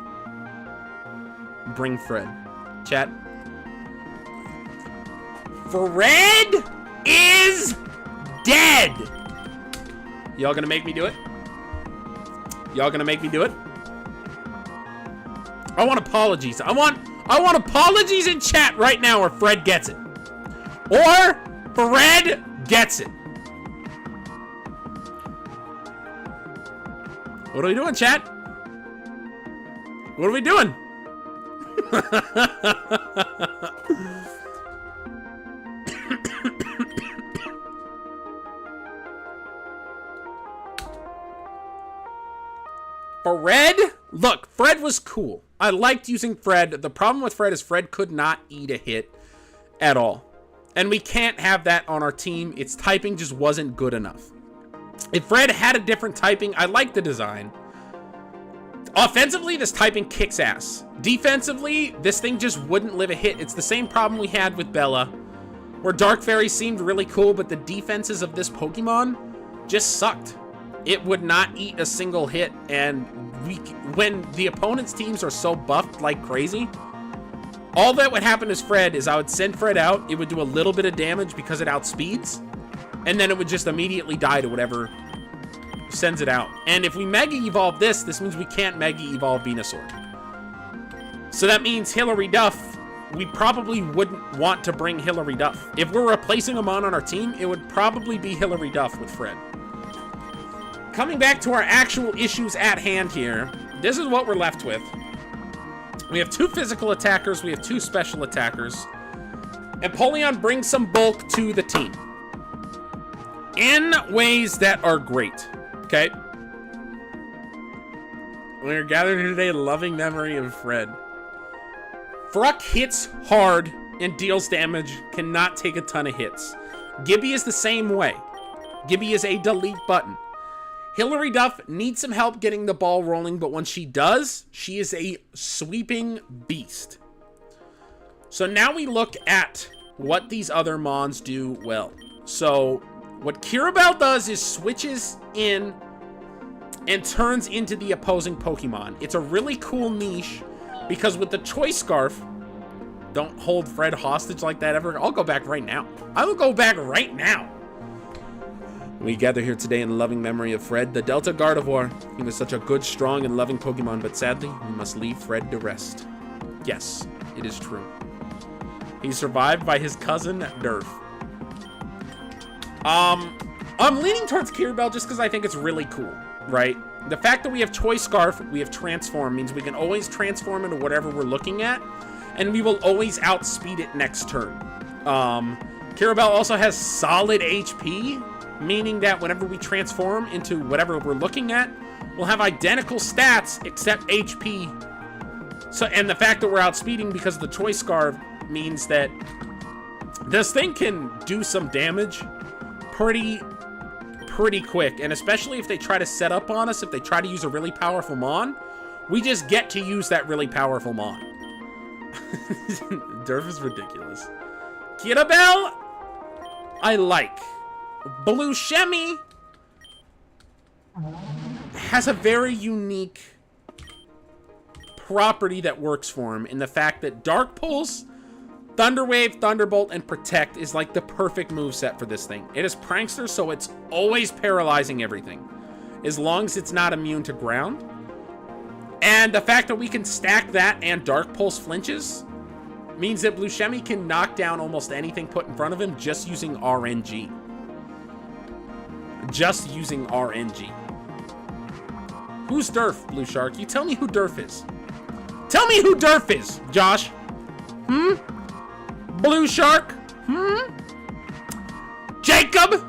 Bring Fred. Chat. Fred is dead. Y'all gonna make me do it? Y'all gonna make me do it? I want apologies. I want apologies in chat right now or Fred gets it. Or Fred gets it. What are we doing, chat? What are we doing? Fred? Look, Fred was cool. I liked using Fred. The problem with Fred is Fred could not eat a hit at all. And we can't have that on our team. Its typing just wasn't good enough. If Fred had a different typing, I like the design. Offensively, this typing kicks ass. Defensively, this thing just wouldn't live a hit. It's the same problem we had with Bella, where Dark Fairy seemed really cool, but the defenses of this Pokemon just sucked. It would not eat a single hit, and when the opponent's teams are so buffed like crazy, All that would happen is I would send Fred out. It would do a little bit of damage because it outspeeds. And then it would just immediately die to whatever sends it out. And if we Mega Evolve this means we can't Mega Evolve Venusaur. So that means Hilary Duff, we probably wouldn't want to bring Hilary Duff. If we're replacing a Mon on our team, it would probably be Hilary Duff with Fred. Coming back to our actual issues at hand here, this is what we're left with. We have 2 physical attackers, we have 2 special attackers. Empoleon brings some bulk to the team in ways that are great, okay? We're gathered here today in loving memory of Fred. Fruck hits hard and deals damage, cannot take a ton of hits. Gibby is the same way. Gibby is a delete button. Hilary Duff needs some help getting the ball rolling, but when she does, she is a sweeping beast. So now we look at what these other Mons do well. So what Kirabel does is switches in and turns into the opposing Pokemon. It's a really cool niche because with the Choice Scarf, don't hold Fred hostage like that ever. I'll go back right now. I will go back right now. We gather here today in loving memory of Fred, the Delta Gardevoir. He was such a good, strong, and loving Pokemon, but sadly, we must leave Fred to rest. Yes, it is true. He's survived by his cousin, Durf. I'm leaning towards Kirabel just because I think it's really cool, right? The fact that we have Choice Scarf, we have Transform, means we can always transform into whatever we're looking at, and we will always outspeed it next turn. Kirabel also has solid HP, meaning that whenever we transform into whatever we're looking at, we'll have identical stats except HP. So, and the fact that we're outspeeding because of the Choice Scarf means that this thing can do some damage pretty quick, and especially if they try to set up on us, if they try to use a really powerful Mon, we just get to use that really powerful Mon. Durf is ridiculous. Kirabel, I like. Blue Shemi has a very unique property that works for him in the fact that Dark Pulse, Thunder Wave, Thunderbolt, and Protect is like the perfect moveset for this thing. It is Prankster, so it's always paralyzing everything, as long as it's not immune to ground. And the fact that we can stack that and Dark Pulse flinches means that Blue Shemi can knock down almost anything put in front of him just using RNG. Just using RNG. Who's Durf, Blue Shark? You tell me who Durf is. Tell me who Durf is, Josh. Blue Shark? Jacob?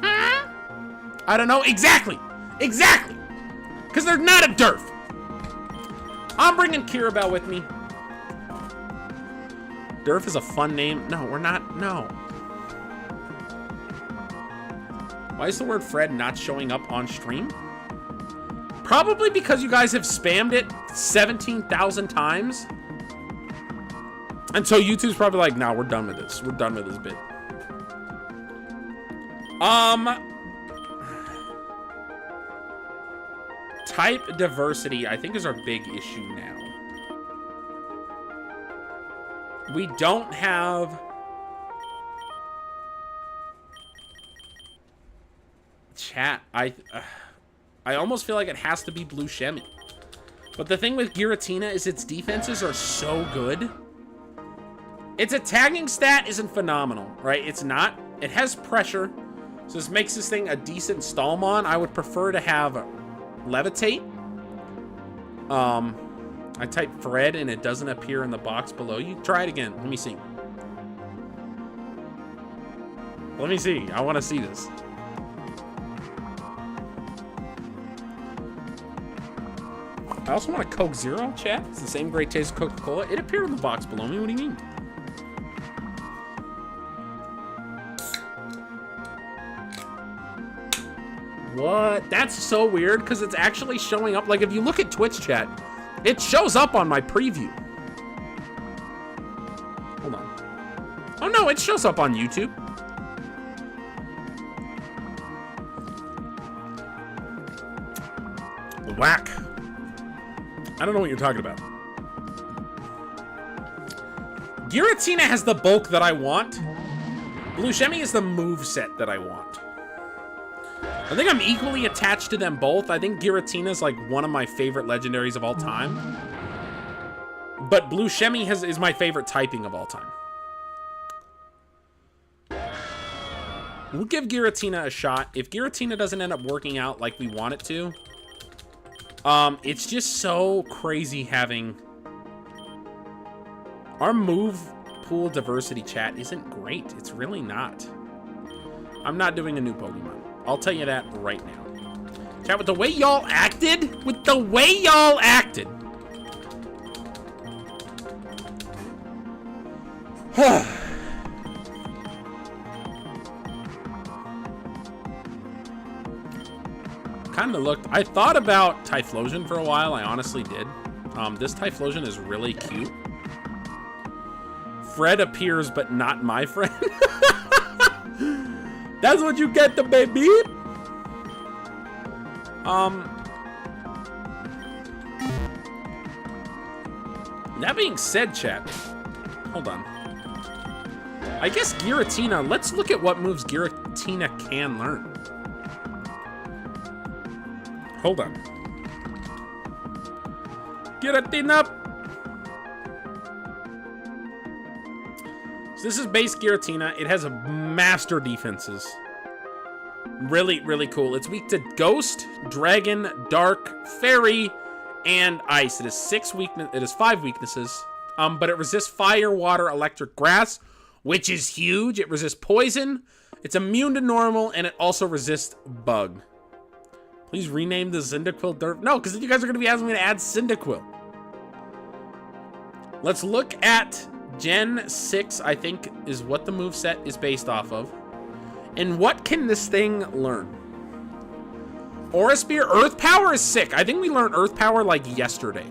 I don't know. Exactly. Exactly. Because they're not a Durf. I'm bringing Kirabel with me. Durf is a fun name. No, we're not. No. Why is the word Fred not showing up on stream? Probably because you guys have spammed it 17,000 times. And so YouTube's probably like, nah, we're done with this. We're done with this bit. Type diversity, I think, is our big issue now. We don't have... Chat, I almost feel like it has to be Blue Shemi. But the thing with Giratina is its defenses are so good. Its attacking stat isn't phenomenal, right? It's not. It has pressure, so this makes this thing a decent Stallmon. I would prefer to have Levitate. I type Fred and it doesn't appear in the box below you. Try it again. Let me see. Let me see. I want to see this. I also want a Coke Zero, chat. It's the same great taste of Coca-Cola. It appeared in the box below me. What do you mean? What? That's so weird because it's actually showing up. Like, if you look at Twitch chat, it shows up on my preview. Hold on. Oh, no, it shows up on YouTube. Whack. I don't know what you're talking about. Giratina has the bulk that I want. Blushemi is the moveset that I want. I think I'm equally attached to them both. I think Giratina is like one of my favorite legendaries of all time. But Blushemi is my favorite typing of all time. We'll give Giratina a shot. If Giratina doesn't end up working out like we want it to, it's just so crazy having... Our move pool diversity, chat, isn't great. It's really not. I'm not doing a new Pokemon. I'll tell you that right now. Chat, with the way y'all acted, kind of looked... I thought about Typhlosion for a while. I honestly did. This Typhlosion is really cute. Fred appears, but not my friend. That's what you get, the baby. That being said, chat. Hold on. I guess Giratina, let's look at what moves Giratina can learn. Hold on. Giratina. So this is base Giratina. It has a master defenses. Really, really cool. It's weak to Ghost, Dragon, Dark, Fairy, and Ice. It has 5 weaknesses. But it resists Fire, Water, Electric, Grass, which is huge. It resists Poison. It's immune to Normal, and it also resists Bug. Please rename the Cyndaquil Derp. No, because you guys are going to be asking me to add Cyndaquil. Let's look at Gen 6, I think, is what the moveset is based off of. And what can this thing learn? Aura Spear, Earth Power is sick. I think we learned Earth Power like yesterday.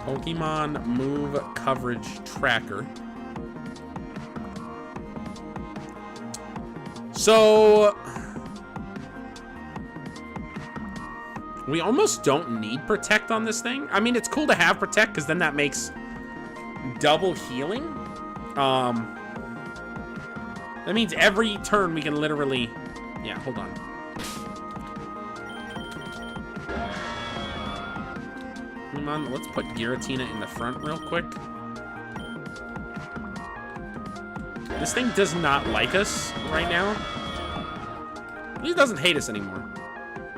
Pokemon Move Coverage Tracker. So we almost don't need Protect on this thing. I mean, it's cool to have Protect because then that makes double healing. That means every turn we can literally... Yeah, hold on. Come on, let's put Giratina in the front real quick. This thing does not like us right now. He doesn't hate us anymore.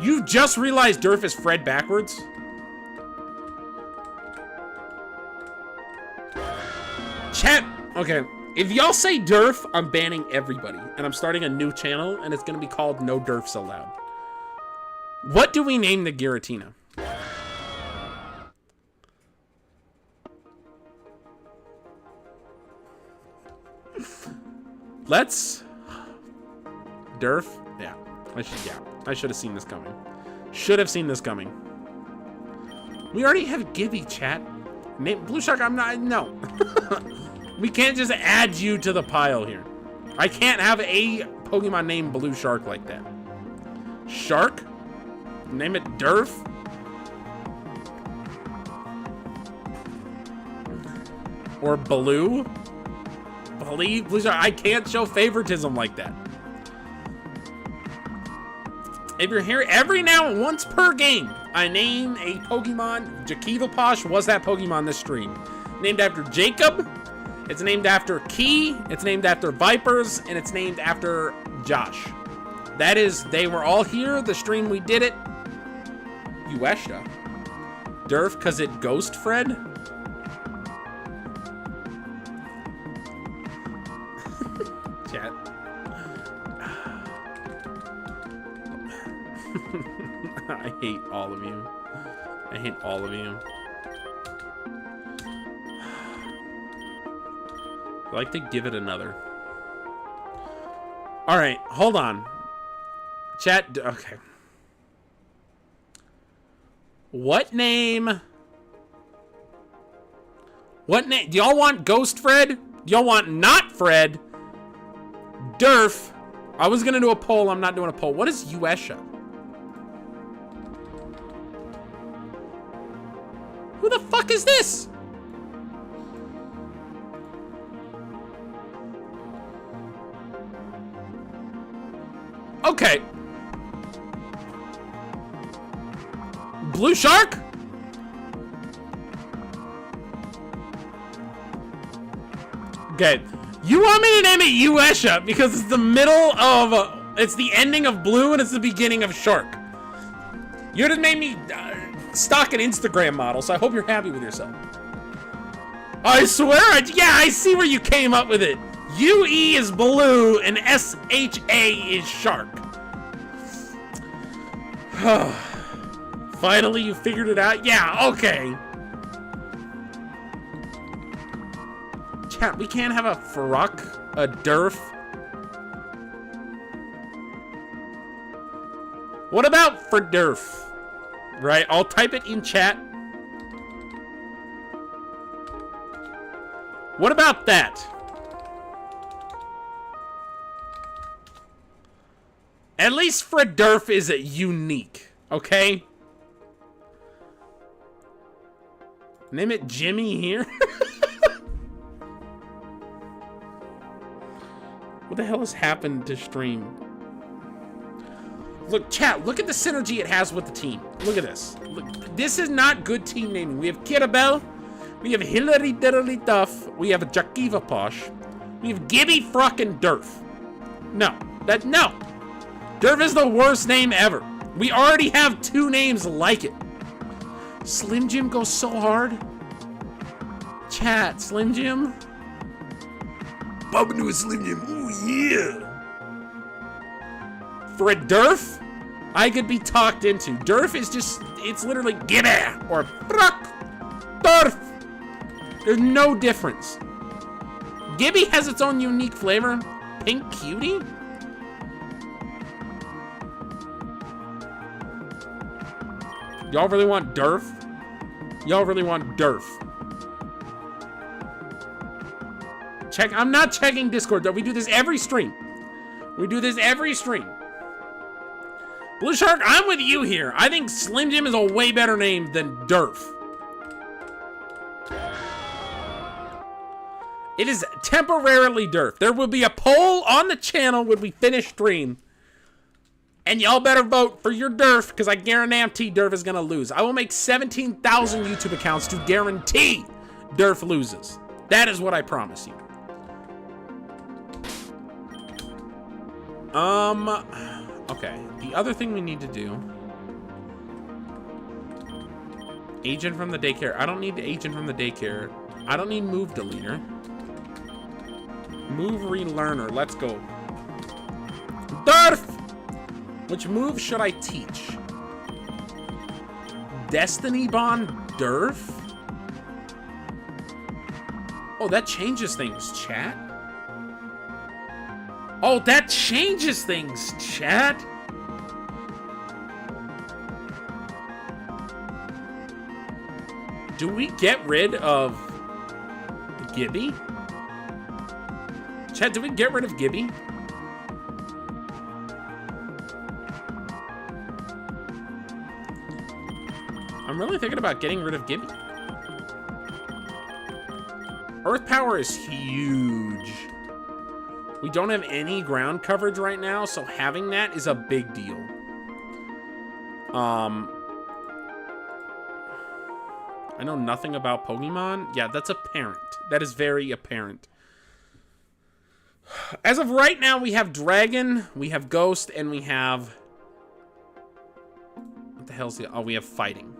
You just realized Durf is Fred backwards? Chat, okay. If y'all say Durf, I'm banning everybody. And I'm starting a new channel, and it's going to be called No Durfs Allowed. What do we name the Giratina? Let's... Durf? Yeah. I should have seen this coming. Should have seen this coming. We already have Gibby, chat. Name Blue Shark, I'm not... No. We can't just add you to the pile here. I can't have a Pokemon named Blue Shark like that. Shark? Name it Durf? Or Blue? Blue Shark? I can't show favoritism like that. If you're here every now and once per game, I name a Pokemon. Jakivaposh was that Pokemon this stream. Named after Jacob. It's named after Key. It's named after Vipers. And it's named after Josh. That is, they were all here. The stream we did it. Uesha. Durf, because it Ghost Fred. Chat. I hate all of you. I hate all of you. I'd like to give it another. Alright, hold on. Chat, okay. What name? What name? Do y'all want Ghost Fred? Do y'all want not Fred? Durf. I was gonna do a poll, I'm not doing a poll. What is Uesha? Who Who the fuck is this? Okay. Blue Shark? Okay. You want me to name it Uesha because it's the middle of... it's the ending of Blue and it's the beginning of Shark. You just made me stock an Instagram model, so I hope you're happy with yourself. I swear, yeah, I see where you came up with it. UE is Blue and SHA is Shark. Finally, you figured it out? Yeah, okay. Chat, we can't have a Faruk, a Durf. What about for Durf? Right, I'll type it in chat. What about that? At least Fredurf is unique, okay? Name it Jimmy here. What the hell has happened to stream? Look, chat, look at the synergy it has with the team. Look at this. Look, this is not good team naming. We have Kirabel, we have Hillary Diddly Duff, we have Jakiva Posh, we have Gibby Frockin' Durf. No. Durf is the worst name ever. We already have 2 names like it. Slim Jim goes so hard. Chat, Slim Jim. Bumping to a Slim Jim. Ooh, yeah. For a Durf, I could be talked into. Durf is just, it's literally Gibby or Fruck Durf. There's no difference. Gibby has its own unique flavor. Pink Cutie? Y'all really want Durf? Y'all really want Durf? Check, I'm not checking Discord though. We do this every stream. We do this every stream. Blue Shark, I'm with you here. I think Slim Jim is a way better name than Durf. It is temporarily Durf. There will be a poll on the channel when we finish stream. And y'all better vote for your Durf, because I guarantee Durf is going to lose. I will make 17,000 YouTube accounts to guarantee Durf loses. That is what I promise you. Okay. The other thing we need to do... Agent from the daycare. I don't need the agent from the daycare. I don't need move deleter. Move relearner. Let's go. Durf! Which move should I teach? Destiny Bond Durf? Oh, that changes things, chat. Oh, that changes things, chat. Do we get rid of Gibby? Chat, do we get rid of Gibby? I'm really thinking about getting rid of Gibby. Earth power is huge. We don't have any ground coverage right now, so having that is a big deal. I know nothing about Pokemon. Yeah, that's apparent. That is very apparent. As of right now, we have Dragon, we have Ghost, and we have... What the hell's the... Oh, we have Fighting.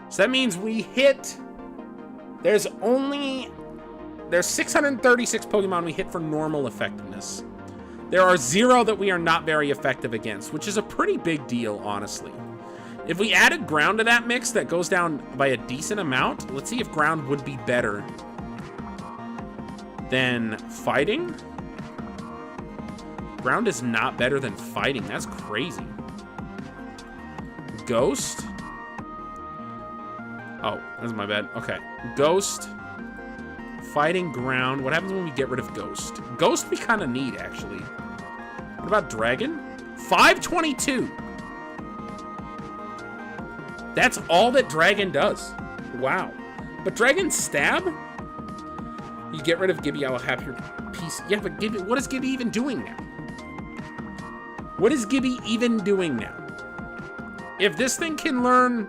So that means we hit... There's 636 Pokemon we hit for normal effectiveness. There are 0 that we are not very effective against, which is a pretty big deal, honestly. If we added Ground to that mix, that goes down by a decent amount. Let's see if Ground would be better than Fighting. Ground is not better than Fighting. That's crazy. Ghost. Oh, that's my bad. Okay. Ghost. Fighting, Ground. What happens when we get rid of Ghost? Ghost we kind of need, actually. What about Dragon? 522. That's all that Dragon does. Wow. But Dragon Stab? You get rid of Gibby, I'll have your piece. Yeah, but Gibby, what is Gibby even doing now? What is Gibby even doing now? If this thing can learn...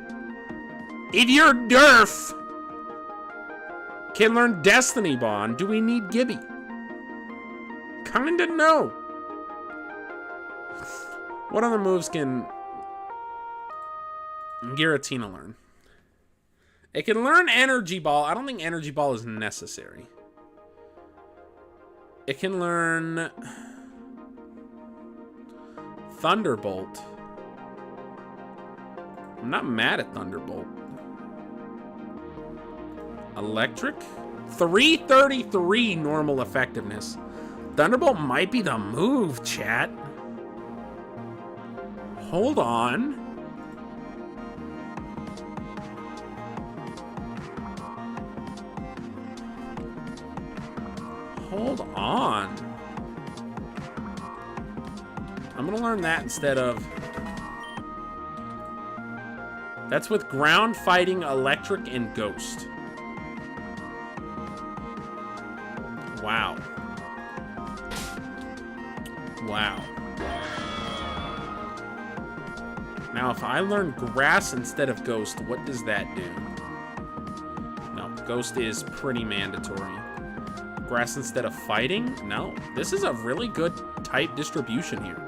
If your Durf can learn Destiny Bond, do we need Gibby? Kinda no. What other moves can Giratina learn? It can learn Energy Ball. I don't think Energy Ball is necessary. It can learn Thunderbolt. I'm not mad at Thunderbolt. Electric? 333 normal effectiveness. Thunderbolt might be the move, chat. Hold on. Hold on. I'm gonna learn that instead of... That's with ground, fighting, electric, and ghost. Wow. Wow. Now, if I learn grass instead of ghost, what does that do? No, ghost is pretty mandatory. Grass instead of fighting? No. This is a really good type distribution here.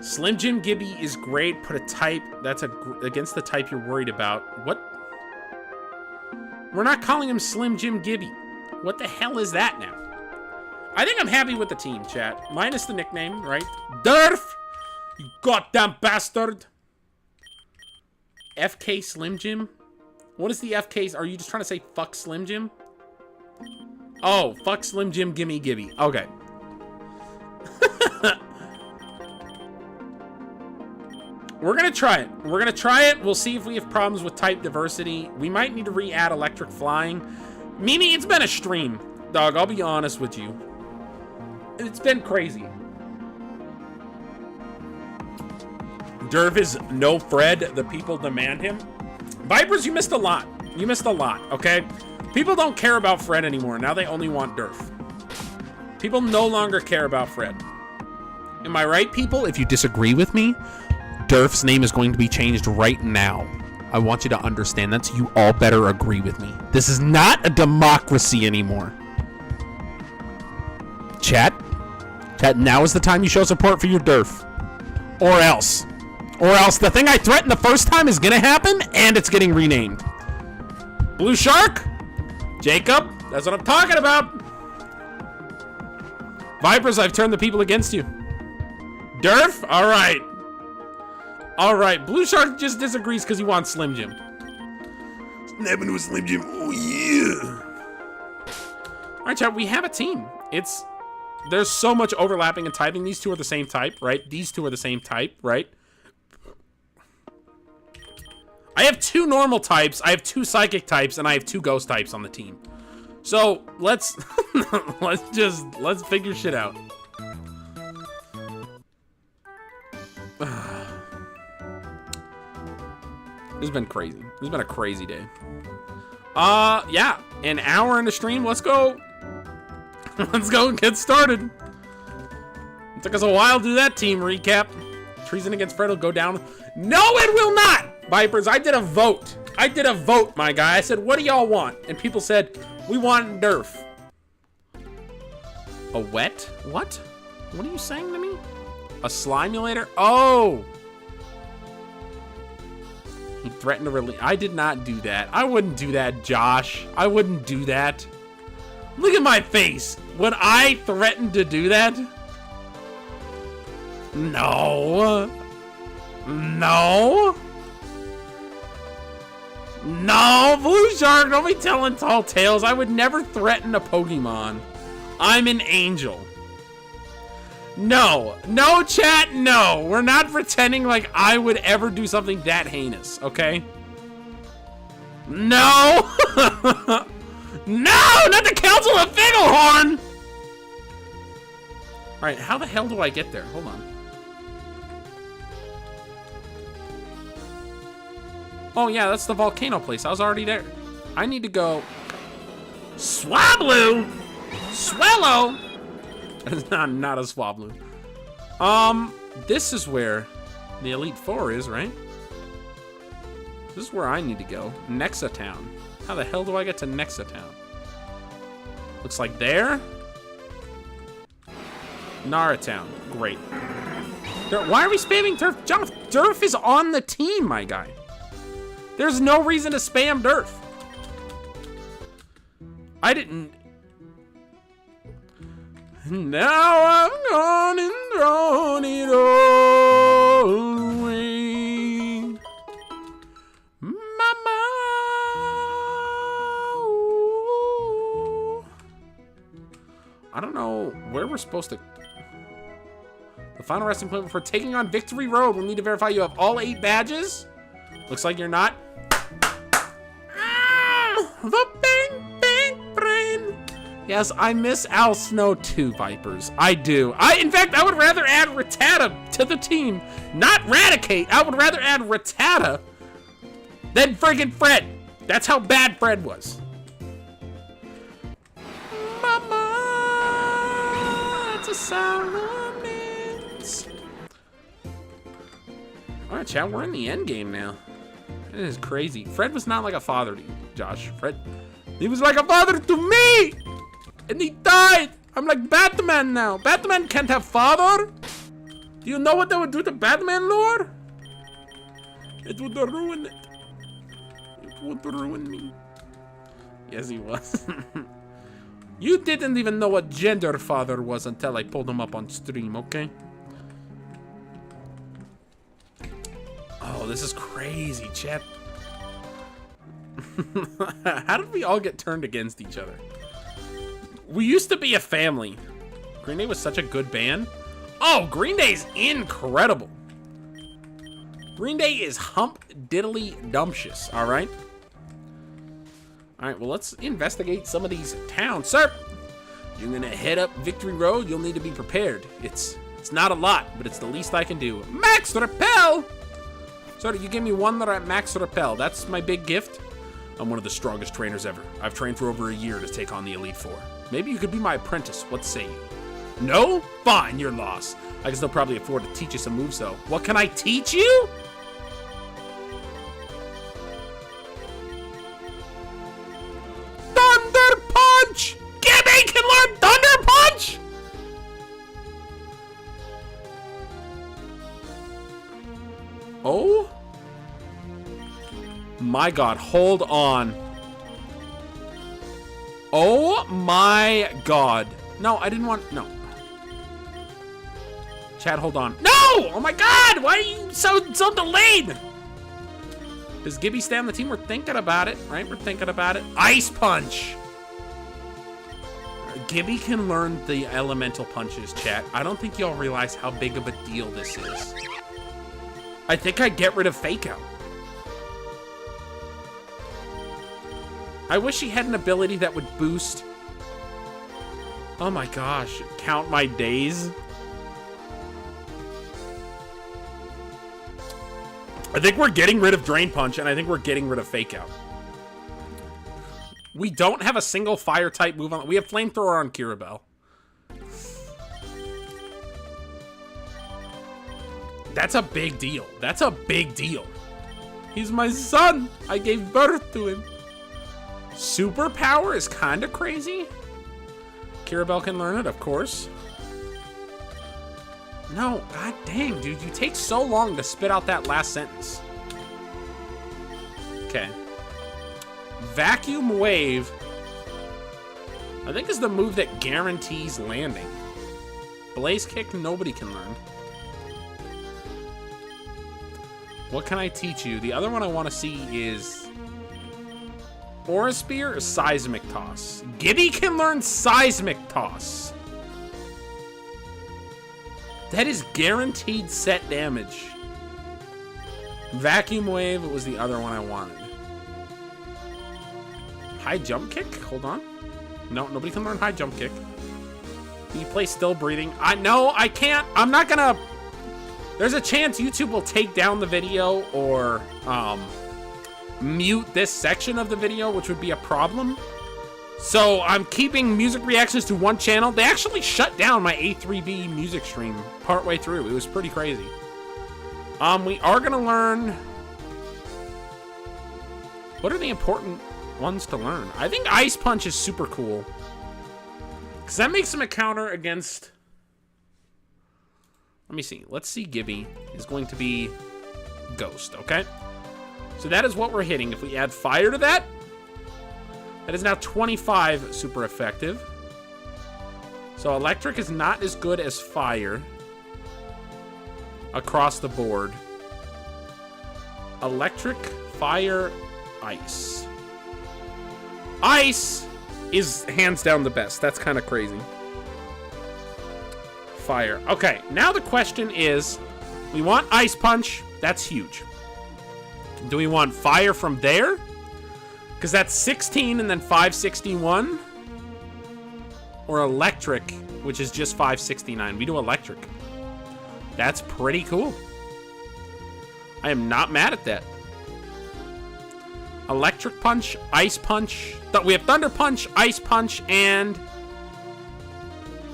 Slim Jim Gibby is great. Put a type that's against the type you're worried about. What? We're not calling him Slim Jim Gibby. What the hell is that now? I think I'm happy with the team, chat. Minus the nickname, right? Durf! You goddamn bastard! FK Slim Jim? What is the FK? Are you just trying to say fuck Slim Jim? Oh, fuck Slim Jim, gimme Gibby. Okay. We're gonna try it. We're gonna try it. We'll see if we have problems with type diversity. We might need to re-add electric flying. Mimi, it's been a stream. Dog, I'll be honest with you. It's been crazy. Derv is no Fred. The people demand him. Vipers, you missed a lot. You missed a lot, okay? People don't care about Fred anymore. Now they only want Durf. People no longer care about Fred. Am I right, people? If you disagree with me, Durf's name is going to be changed right now. I want you to understand that, so you all better agree with me. This is not a democracy anymore. Chat, now is the time you show support for your Durf. Or else the thing I threatened the first time is gonna happen, and it's getting renamed. Blue Shark? Jacob, that's what I'm talking about. Vipers, I've turned the people against you. Durf? Alright. Alright, Blue Shark just disagrees because he wants Slim Jim. Snapping with Slim Jim, oh yeah. Alright, chat, we have a team. There's so much overlapping in typing. These two are the same type, right? These two are the same type, right? I have 2 normal types, I have 2 psychic types, and I have 2 ghost types on the team. So, let's figure shit out. This has been crazy. This has been a crazy day. Yeah, an hour into stream. Let's go. Let's go and get started. It took us a while to do that team recap. Treason against Fred will go down. No, it will not! Vipers, I did a vote. I did a vote, my guy. I said, what do y'all want? And people said, we want Durf. A wet? What? What are you saying to me? A slimulator? Oh! He threatened to release. I did not do that. I wouldn't do that, Josh. I wouldn't do that. Look at my face. Would I threaten to do that? No. No. No, Blue Shark, don't be telling tall tales. I would never threaten a Pokemon. I'm an angel. No, no, chat, no. We're not pretending like I would ever do something that heinous, okay? No! No, not the Council of Figglehorn! Alright, how the hell do I get there? Hold on. Oh, yeah, that's the volcano place. I was already there. I need to go... Swablu? Swellow? It's not a Swablu. This is where the Elite Four is, right? This is where I need to go. Nexa Town. How the hell do I get to Nexa Town? Looks like there. Nara Town. Great. Why are we spamming Durf? John, Durf is on the team, my guy. There's no reason to spam Durf. I didn't... Now I'm gone and thrown it all away. Mama. I don't know where we're supposed to... The final resting point before taking on Victory Road. We'll need to verify you have all 8 badges. Looks like you're not. The bang, bang, brain. Yes, I miss Al Snow too, Vipers. I do. In fact, I would rather add Rattata to the team. Not Raticate. I would rather add Rattata than friggin' Fred. That's how bad Fred was. Mama, it's a Solomons. All right, chat, we're in the end game now. It is crazy. Fred was not like a father to you, Josh. Fred, he was like a father to me! And he died! I'm like Batman now. Batman can't have father? Do you know what that would do to Batman lore? It would ruin it. It would ruin me. Yes, he was. You didn't even know what gender father was until I pulled him up on stream, okay? Oh, this is crazy, chat. How did we all get turned against each other? We used to be a family. Green Day was such a good band. Oh, Green Day's incredible. Green Day is hump diddly dumptious, all right? All right, well, let's investigate some of these towns. Sir, you're gonna head up Victory Road. You'll need to be prepared. It's not a lot, but it's the least I can do. Max Repel! Sir, you give me one Max Repel. That's my big gift. I'm one of the strongest trainers ever. I've trained for over a year to take on the Elite Four. Maybe you could be my apprentice. What say you? No? Fine, you're lost. I can still probably afford to teach you some moves, though. What can I teach you? Thunder Punch! Gibby can learn Thunder Punch! Oh? My God, hold on. Oh my God. No, I didn't want, no. Chad, hold on. No! Oh my God, why are you so delayed? Does Gibby stay on the team? We're thinking about it, right? We're thinking about it. Ice Punch. Gibby can learn the elemental punches, chat. I don't think y'all realize how big of a deal this is. I think I'd get rid of Fake Out. I wish he had an ability that would boost. Oh my gosh, count my days. I think we're getting rid of Drain Punch, and I think we're getting rid of Fake Out. We don't have a single fire type move on. We have Flamethrower on Kirabel. That's a big deal. That's a big deal. He's my son. I gave birth to him. Superpower is kind of crazy. Kirabel can learn it, of course. No, god dang, dude. You take so long to spit out that last sentence. Okay. Vacuum Wave, I think, is the move that guarantees landing. Blaze Kick, nobody can learn. What can I teach you? The other one I want to see is Aura Spear or Seismic Toss. Gibby can learn Seismic Toss. That is guaranteed set damage. Vacuum Wave was the other one I wanted. High Jump Kick? Hold on. No, nobody can learn High Jump Kick. Can you play Still Breathing? No, I can't. I'm not gonna... There's a chance YouTube will take down the video or mute this section of the video, which would be a problem. So I'm keeping music reactions to one channel. They actually shut down my A3B music stream partway through. It was pretty crazy. We are gonna learn. What are the important ones to learn? I think Ice Punch is super cool. Because that makes him a counter against... Let me see. Let's see. Gibby is going to be Ghost, okay? So that is what we're hitting. If we add Fire to that, that is now 25 super effective. So Electric is not as good as Fire across the board. Electric, Fire, Ice. Ice is hands down the best. That's kind of crazy. Fire. Okay, now the question is, we want Ice Punch. That's huge. Do we want Fire from there? Because that's 16 and then 561. Or Electric, which is just 569. We do Electric. That's pretty cool. I am not mad at that. Electric Punch, Ice Punch. We have Thunder Punch, Ice Punch, and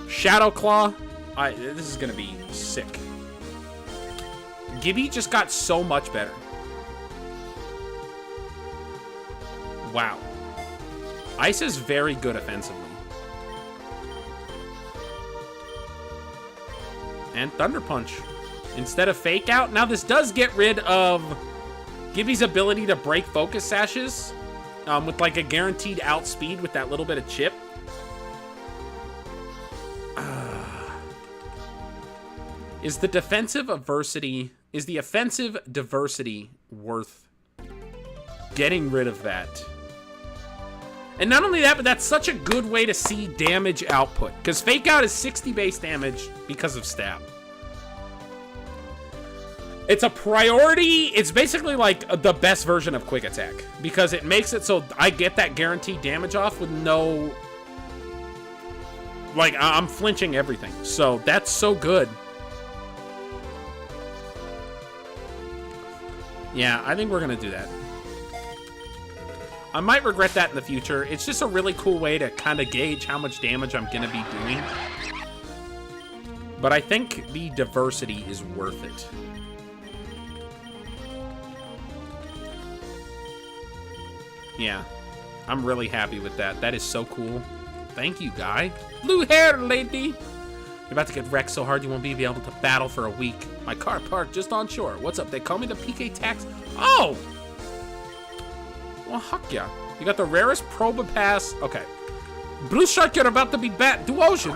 Shadow Claw. This is going to be sick. Gibby just got so much better. Wow. Ice is very good offensively. And Thunder Punch. Instead of Fake Out. Now this does get rid of Gibby's ability to break focus sashes with like a guaranteed outspeed with that little bit of chip. Is the offensive diversity worth getting rid of that? And not only that, but that's such a good way to see damage output. Because Fake Out is 60 base damage because of stab. It's a priority. It's basically like the best version of Quick Attack. Because it makes it so I get that guaranteed damage off with no... Like, I'm flinching everything. So, that's so good. Yeah, I think we're going to do that. I might regret that in the future. It's just a really cool way to kind of gauge how much damage I'm going to be doing. But I think the diversity is worth it. Yeah, I'm really happy with that. That is so cool. Thank you, guy. Blue hair, lady. You're about to get wrecked so hard you won't be able to battle for a week. My car parked just on shore. What's up? They call me the PK Tax. Oh! Well, heck yeah. You got the rarest Proba Pass. Okay. Blue Shark, you're about to be bat. Do Ocean.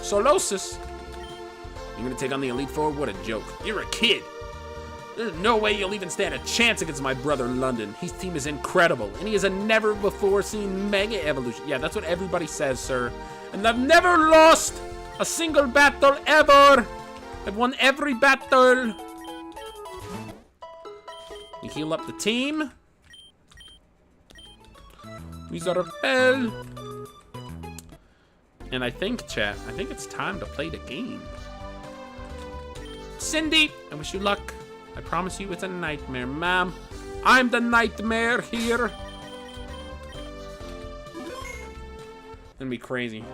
Solosis. You're going to take on the Elite Four? What a joke. You're a kid. There's no way you'll even stand a chance against my brother London. His team is incredible, and he is a never-before-seen Mega Evolution. Yeah, that's what everybody says, sir. And I've never lost a single battle ever. I've won every battle. We heal up the team. Wizardfell. And I think, chat, I think it's time to play the game. Cindy, I wish you luck. I promise you it's a nightmare, ma'am. I'm the nightmare here. Gonna be crazy.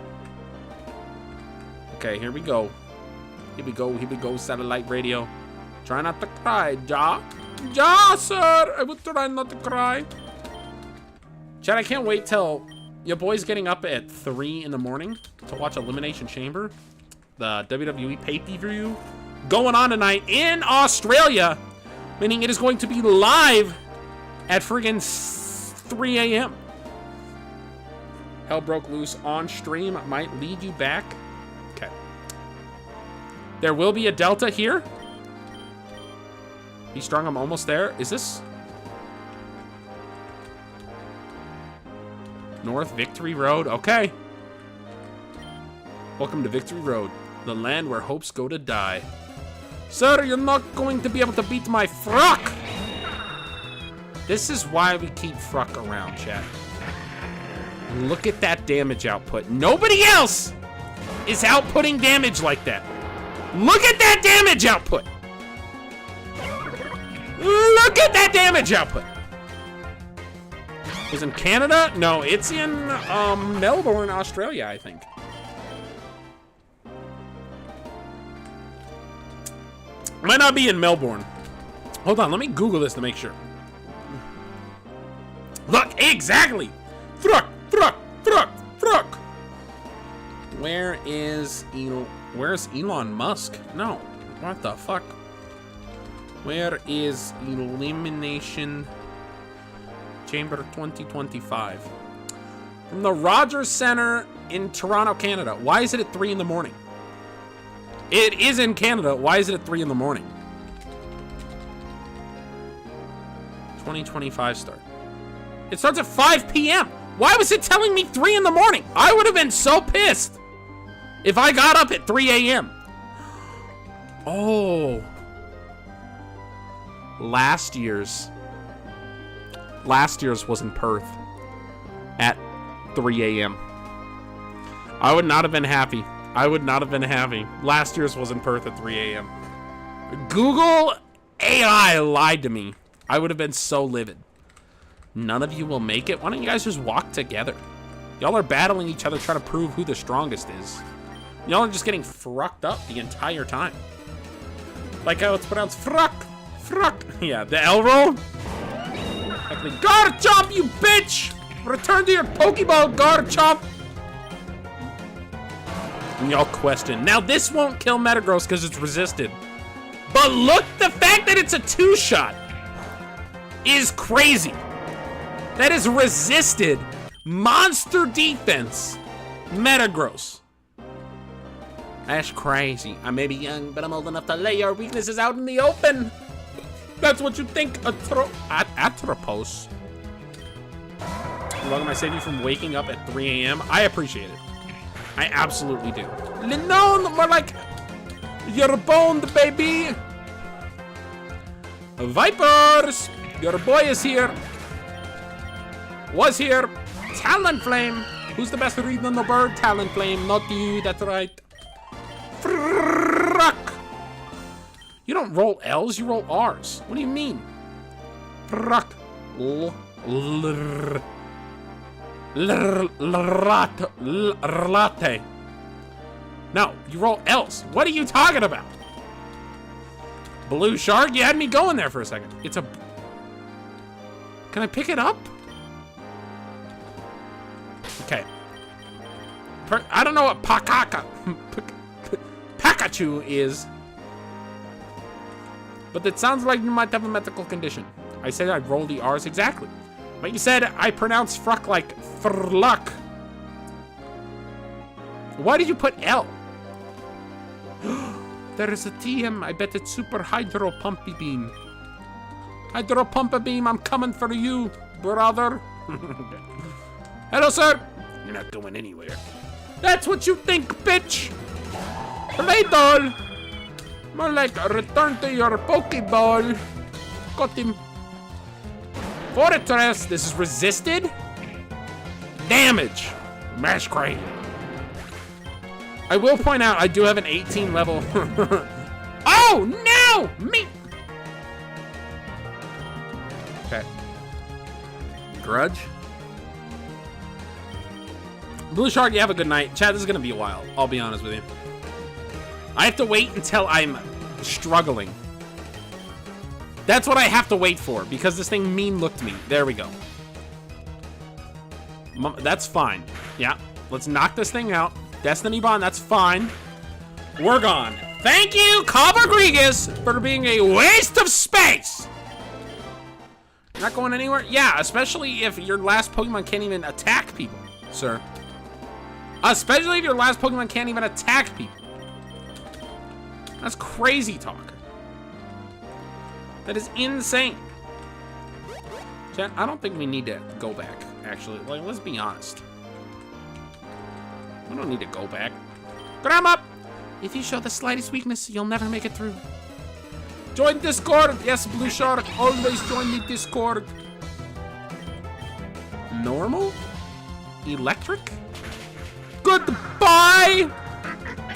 Okay, here we go. Here we go, satellite radio. Try not to cry, Ja. Ja, sir! I would try not to cry. Chad, I can't wait till your boy's getting up at 3 in the morning to watch Elimination Chamber. The WWE pay-per-view going on tonight in Australia, meaning it is going to be live at friggin' 3 a.m. Hell broke loose on stream. Might lead you back. Okay. There will be a Delta here. Be strong, I'm almost there. Is this... North Victory Road? Okay. Welcome to Victory Road, the land where hopes go to die. Sir, you're not going to be able to beat my Fruck! This is why we keep Fruck around, chat. Look at that damage output. Nobody else is outputting damage like that. Look at that damage output! Look at that damage output! Is in Canada? No, it's in Melbourne, Australia, I think. Might not be in Melbourne. Hold on, let me Google this to make sure. Look, exactly! Fruck! Where's Elon Musk? No. What the fuck? Where is Elimination Chamber 2025? From the Rogers Center in Toronto, Canada. Why is it at 3 in the morning? It is in Canada. Why is it at 3 in the morning? 2025 start. It starts at 5 p.m. Why was it telling me 3 in the morning? I would have been so pissed if I got up at 3 a.m. Oh. Last year's was in Perth at 3 a.m. I would not have been happy. Last year's was in Perth at 3 a.m. Google AI lied to me. I would have been so livid. None of you will make it? Why don't you guys just walk together? Y'all are battling each other trying to prove who the strongest is. Y'all are just getting frucked up the entire time. Like how it's pronounced fruck. Yeah, the L roll. Exactly. Garchomp, you bitch! Return to your Pokeball, Garchomp! And y'all question. Now this won't kill Metagross because it's resisted. But look, the fact that it's a 2-shot is crazy. That is resisted monster defense Metagross. That's crazy. I may be young, but I'm old enough to lay your weaknesses out in the open. That's what you think, Atropos. How long am I saving you from waking up at 3 a.m.? I appreciate it. I absolutely do. No, more like, you're boned, baby. Vipers, your boy is here. Was here. Talonflame. Who's the best read on the bird? Talonflame, not you, that's right. Fruck. You don't roll L's, you roll R's. What do you mean? Fruck. Latte. No, you roll L's. What are you talking about? Blue shark? You had me going there for a second. It's a... Can I pick it up? Okay. I don't know what Pikachu is. But it sounds like you might have a medical condition. I said I'd roll the R's exactly. But you said I pronounce fruck like frluck. Why did you put L? There is a TM. I bet it's Super Hydro Pumpy Beam. Hydro Pumpy Beam, I'm coming for you, brother. Hello, sir. You're not going anywhere. That's what you think, bitch. Play doll. More like return to your Pokeball. Got him. Fortress. This is resisted. Damage. Mash crane. I will point out I do have an 18 level. Oh no! Me. Okay. Grudge. Blue Shark, you have a good night. Chad, this is gonna be a while. I'll be honest with you. I have to wait until I'm struggling. That's what I have to wait for, because this thing mean looked me. There we go. That's fine. Yeah, let's knock this thing out. Destiny Bond, that's fine. We're gone. Thank you, Rodriguez, for being a waste of space. Not going anywhere? Yeah, especially if your last Pokemon can't even attack people, sir. Especially if your last Pokemon can't even attack people. That's crazy talk. That is insane. Chat, I don't think we need to go back, actually. Like, let's be honest. We don't need to go back. Grandma! If you show the slightest weakness, you'll never make it through. Join Discord! Yes, Blue Shark, always join the Discord. Normal? Electric? Goodbye!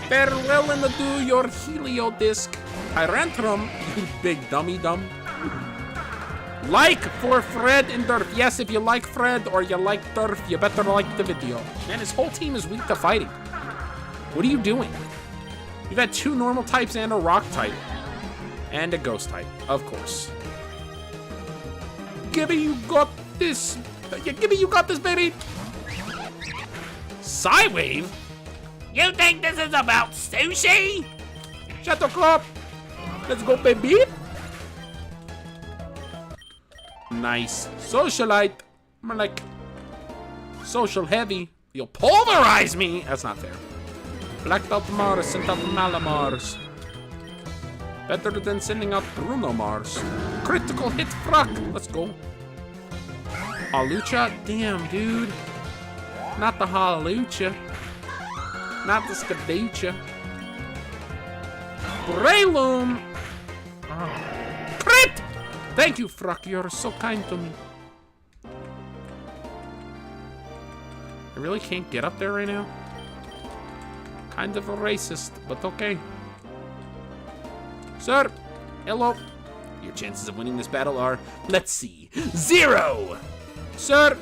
Farewell and adieu, your Helio Disc. Tyrantrum, you big dummy dumb. Like for Fred and Durf. Yes, if you like Fred or you like Durf, you better like the video. Man, his whole team is weak to fighting. What are you doing? You've had 2 normal types and a rock type. And a ghost type, of course. Gibby, you got this. Gibby, you got this, baby. Psywave? You think this is about sushi? Shut up. Let's go, baby. Nice. Socialite. More like social heavy. You'll pulverize me. That's not fair. Black Belt Mars sent out Malamars. Better than sending out Bruno Mars. Critical hit Fruck. Let's go. Halucha? Damn, dude. Not the Halucha. Not the Skaducha. Breloom. Oh. Crit! Thank you, Fruck. You're so kind to me. I really can't get up there right now. Kind of a racist, but okay. Sir, hello. Your chances of winning this battle are, let's see, 0. Sir,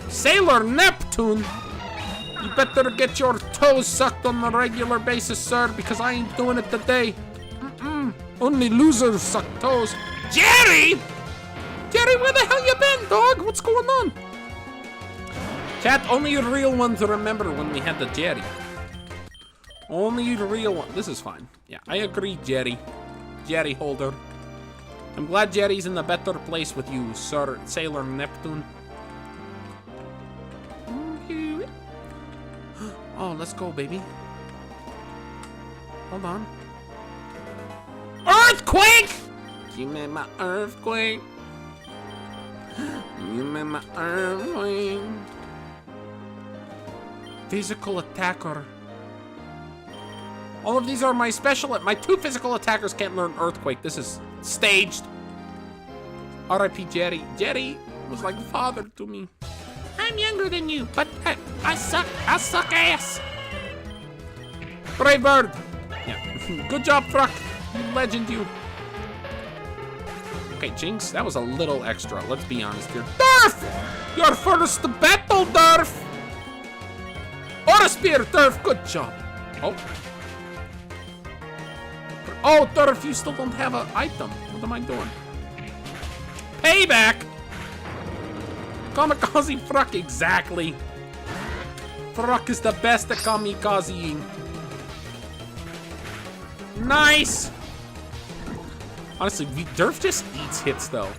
Sailor Neptune. You better get your toes sucked on a regular basis, sir, because I ain't doing it today. Only losers suck toes. Jerry! Jerry, where the hell you been, dog? What's going on? Chat, only a real one to remember when we had the Jerry. Only the real one. This is fine. Yeah, I agree, Jerry. Jerry Holder. I'm glad Jerry's in the better place with you, Sir Sailor Neptune. Oh, let's go, baby. Hold on. Earthquake! You made my earthquake. You made my earthquake. Physical attacker. All of these are my special. My 2 physical attackers can't learn Earthquake. This is staged. R.I.P. Jerry. Jerry was like father to me. I'm younger than you, but I suck ass. Brave bird. Yeah. Good job, Fruck. You legend, you. Okay, Jinx, that was a little extra. Let's be honest here. Durf! Your first battle, Durf! Or a spear, Durf. Good job. Oh. Oh, Durf, you still don't have an item. What am I doing? Payback! Kamikaze Fruck, exactly. Fruck is the best at kamikazeing. Nice! Honestly, Durf just eats hits, though.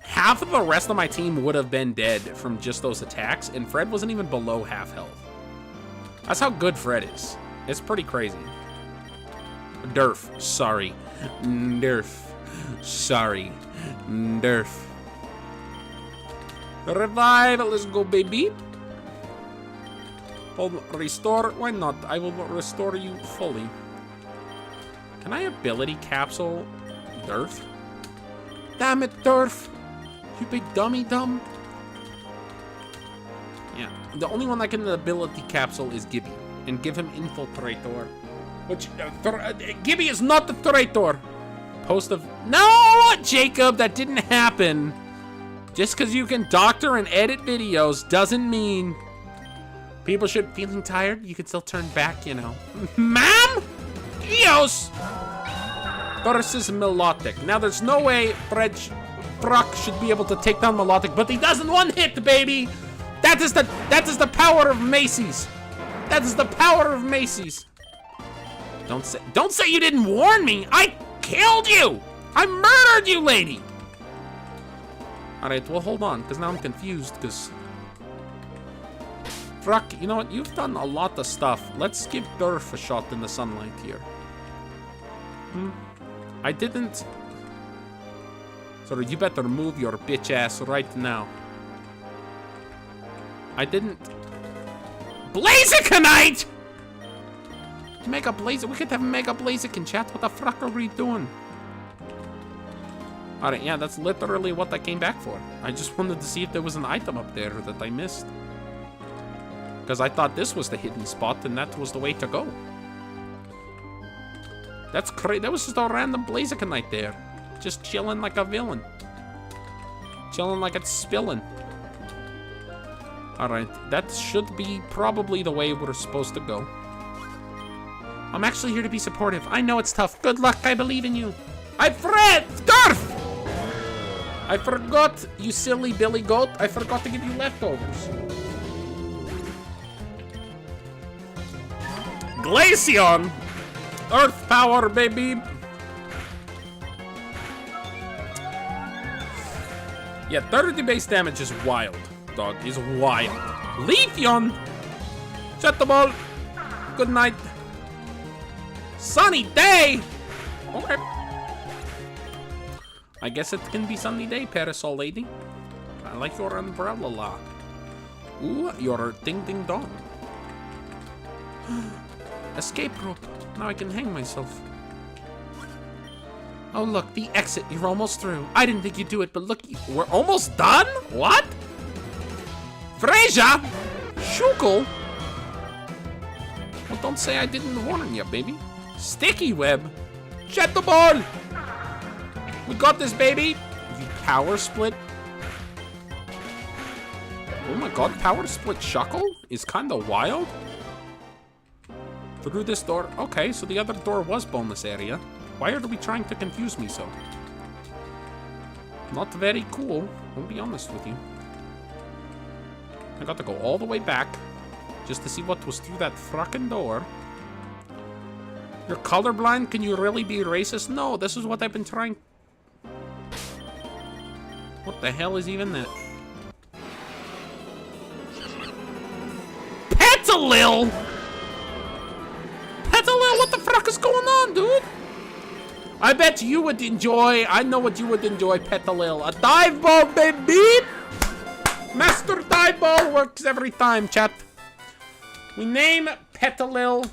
Half of the rest of my team would have been dead from just those attacks, and Fred wasn't even below half health. That's how good Fred is. It's pretty crazy. Durf, sorry. Durf, sorry. Durf. Revive, let's go, baby. Restore, why not? I will restore you fully. Can I ability capsule Durf? Damn it, Durf. You big dummy dumb. Yeah, the only one that can ability capsule is Gibby. And give him Infiltrator. Which, Gibby is not the traitor. Post of, no, Jacob, that didn't happen. Just because you can doctor and edit videos doesn't mean people should feeling tired. You can still turn back, you know. Ma'am? Dios! Versus Melodic. Now, there's no way Brock should be able to take down Melodic, but he doesn't one hit, baby. That is the power of Macy's. That is the power of Macy's. Don't say you didn't warn me. I killed you. I murdered you, lady. All right, well, hold on, because now I'm confused, because Brock, you know what? You've done a lot of stuff. Let's give Durf a shot in the sunlight here. I didn't. So you better move your bitch ass right now. I didn't. Blazikenite! Mega Blazer. We could have Mega Blaziken, chat. What the fuck are we doing? Alright, yeah, that's literally what I came back for. I just wanted to see if there was an item up there that I missed. Because I thought this was the hidden spot and that was the way to go. That's crazy. That was just a random Blazikenite there. Just chilling like a villain. Chilling like it's spilling. Alright, that should be probably the way we're supposed to go. I'm actually here to be supportive. I know it's tough. Good luck, I believe in you. I fret! Scarf! I forgot, you silly Billy Goat. I forgot to give you leftovers. Glaceon! Earth power, baby! Yeah, 30 base damage is wild, dog. Is wild. Leafeon! Shut the ball. Good night. Sunny day! Okay. I guess it can be sunny day, Parasol Lady. I like your umbrella lock. Ooh, your ding ding dong. Escape rope. Now I can hang myself. Oh look, the exit. You're almost through. I didn't think you'd do it, but look, we're almost done? What? Freja! Shukel! Well, don't say I didn't warn you, baby. Sticky web. Shut the ball! We got this, baby. You power split. Oh my god, power split Shuckle is kinda wild. Through this door. Okay, so the other door was bonus area. Why are we trying to confuse me so? Not very cool, I'll be honest with you. I got to go all the way back just to see what was through that frickin' door. You're colorblind? Can you really be racist? No, this is what I've been trying. What the hell is even that? Petalil! Petalil, what the fuck is going on, dude? I bet you would enjoy, I know what you would enjoy, Petalil. A dive ball, baby! Master dive ball works every time, chat. We name Petalil.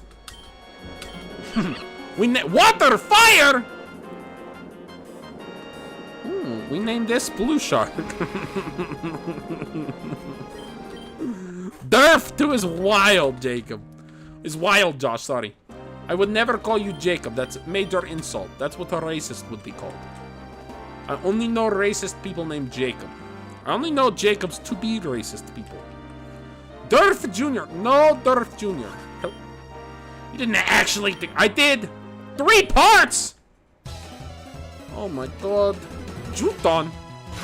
Water, fire! Ooh, we named this Blue Shark. Durf to his wild, Jacob. Is wild, Josh, sorry. I would never call you Jacob. That's a major insult. That's what a racist would be called. I only know racist people named Jacob. I only know Jacobs to be racist people. Durf Jr. No, Durf Jr. You didn't actually think... I did! 3 parts! Oh my god. Juton.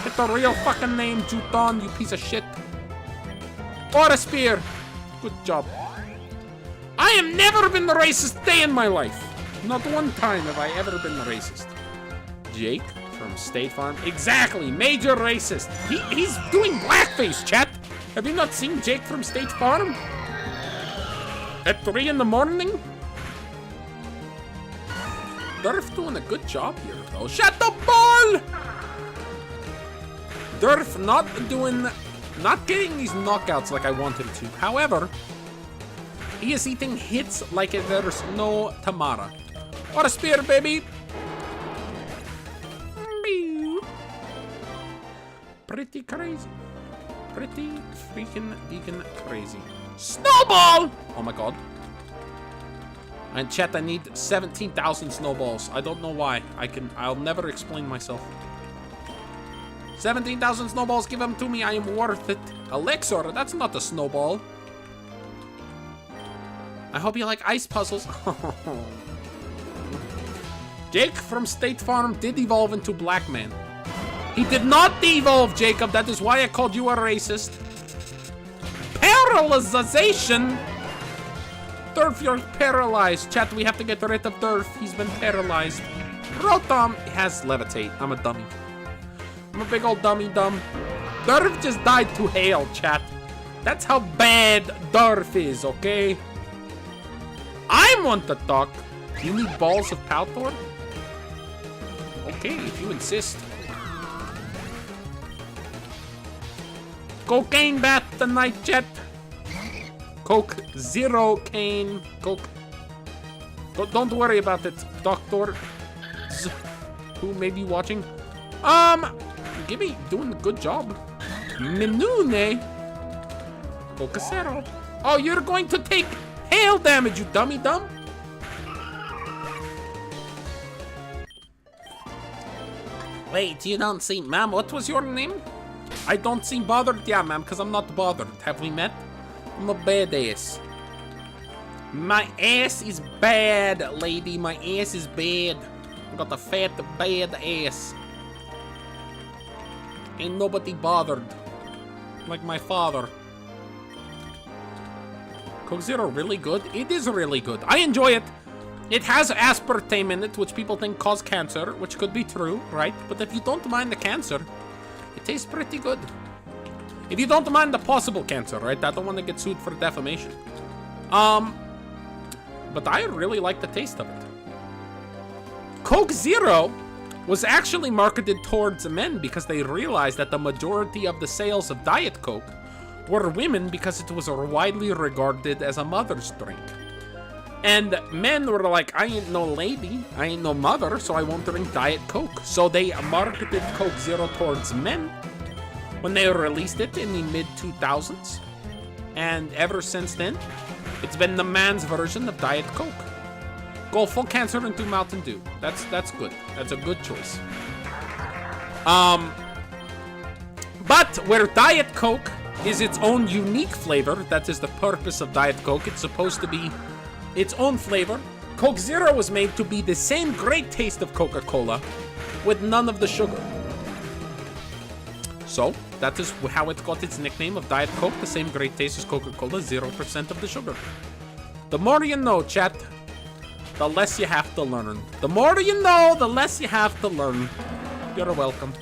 Get the real fucking name, Juton, you piece of shit. Or a spear. Good job. I have never been the racist day in my life. Not one time have I ever been the racist. Jake from State Farm. Exactly, major racist. He's doing blackface, chat. Have you not seen Jake from State Farm? At 3 in the morning? Durf doing a good job here, though. Shut the ball! Durf not getting these knockouts like I wanted to. However, he is eating hits like there's no tomorrow. What a spear, baby! Pretty crazy. Pretty freaking deacon crazy. Snowball! Oh my god. And chat, I need 17,000 snowballs. I don't know why. I'll never explain myself. 17,000 snowballs, give them to me. I am worth it. Elixir, that's not a snowball. I hope you like ice puzzles. Jake from State Farm did evolve into Black Man. He did not de-evolve, Jacob. That is why I called you a racist. Paralyzation. Durf, you're paralyzed. Chat, we have to get rid of Durf. He's been paralyzed. Rotom has levitate. I'm a dummy. I'm a big old dummy dumb. Durf just died to hail, chat. That's how bad Durf is, okay? I want to talk. You need balls of Palthor? Okay, if you insist. Cocaine bath tonight, chat. Coke zero cane. Coke. Don't worry about it, doctor. Who may be watching. Gibby doing a good job. Minune. Cocacero. Oh, you're going to take hail damage, you dummy dumb. Wait, you don't see, ma'am. What was your name? I don't seem bothered? Yeah, ma'am, because I'm not bothered. Have we met? I'm a badass. My ass is bad, lady. My ass is bad. I got a fat, bad ass. Ain't nobody bothered. Like my father. Coke Zero really good? It is really good. I enjoy it. It has aspartame in it, which people think cause cancer, which could be true, right? But if you don't mind the cancer, it tastes pretty good. If you don't mind the possible cancer, right? I don't want to get sued for defamation. But I really like the taste of it. Coke Zero was actually marketed towards men because they realized that the majority of the sales of Diet Coke were women because it was widely regarded as a mother's drink. And men were like, I ain't no lady, I ain't no mother, so I won't drink Diet Coke. So they marketed Coke Zero towards men when they released it in the mid-2000s. And ever since then, it's been the man's version of Diet Coke. Go full cancer into Mountain Dew. That's good. That's a good choice. But where Diet Coke is its own unique flavor, that is the purpose of Diet Coke, it's supposed to be its own flavor. Coke Zero was made to be the same great taste of Coca-Cola with none of the sugar. So, that is how it got its nickname of Diet Coke, the same great taste as Coca-Cola, 0% of the sugar. The more you know, chat, the less you have to learn. The more you know, the less you have to learn. You're welcome.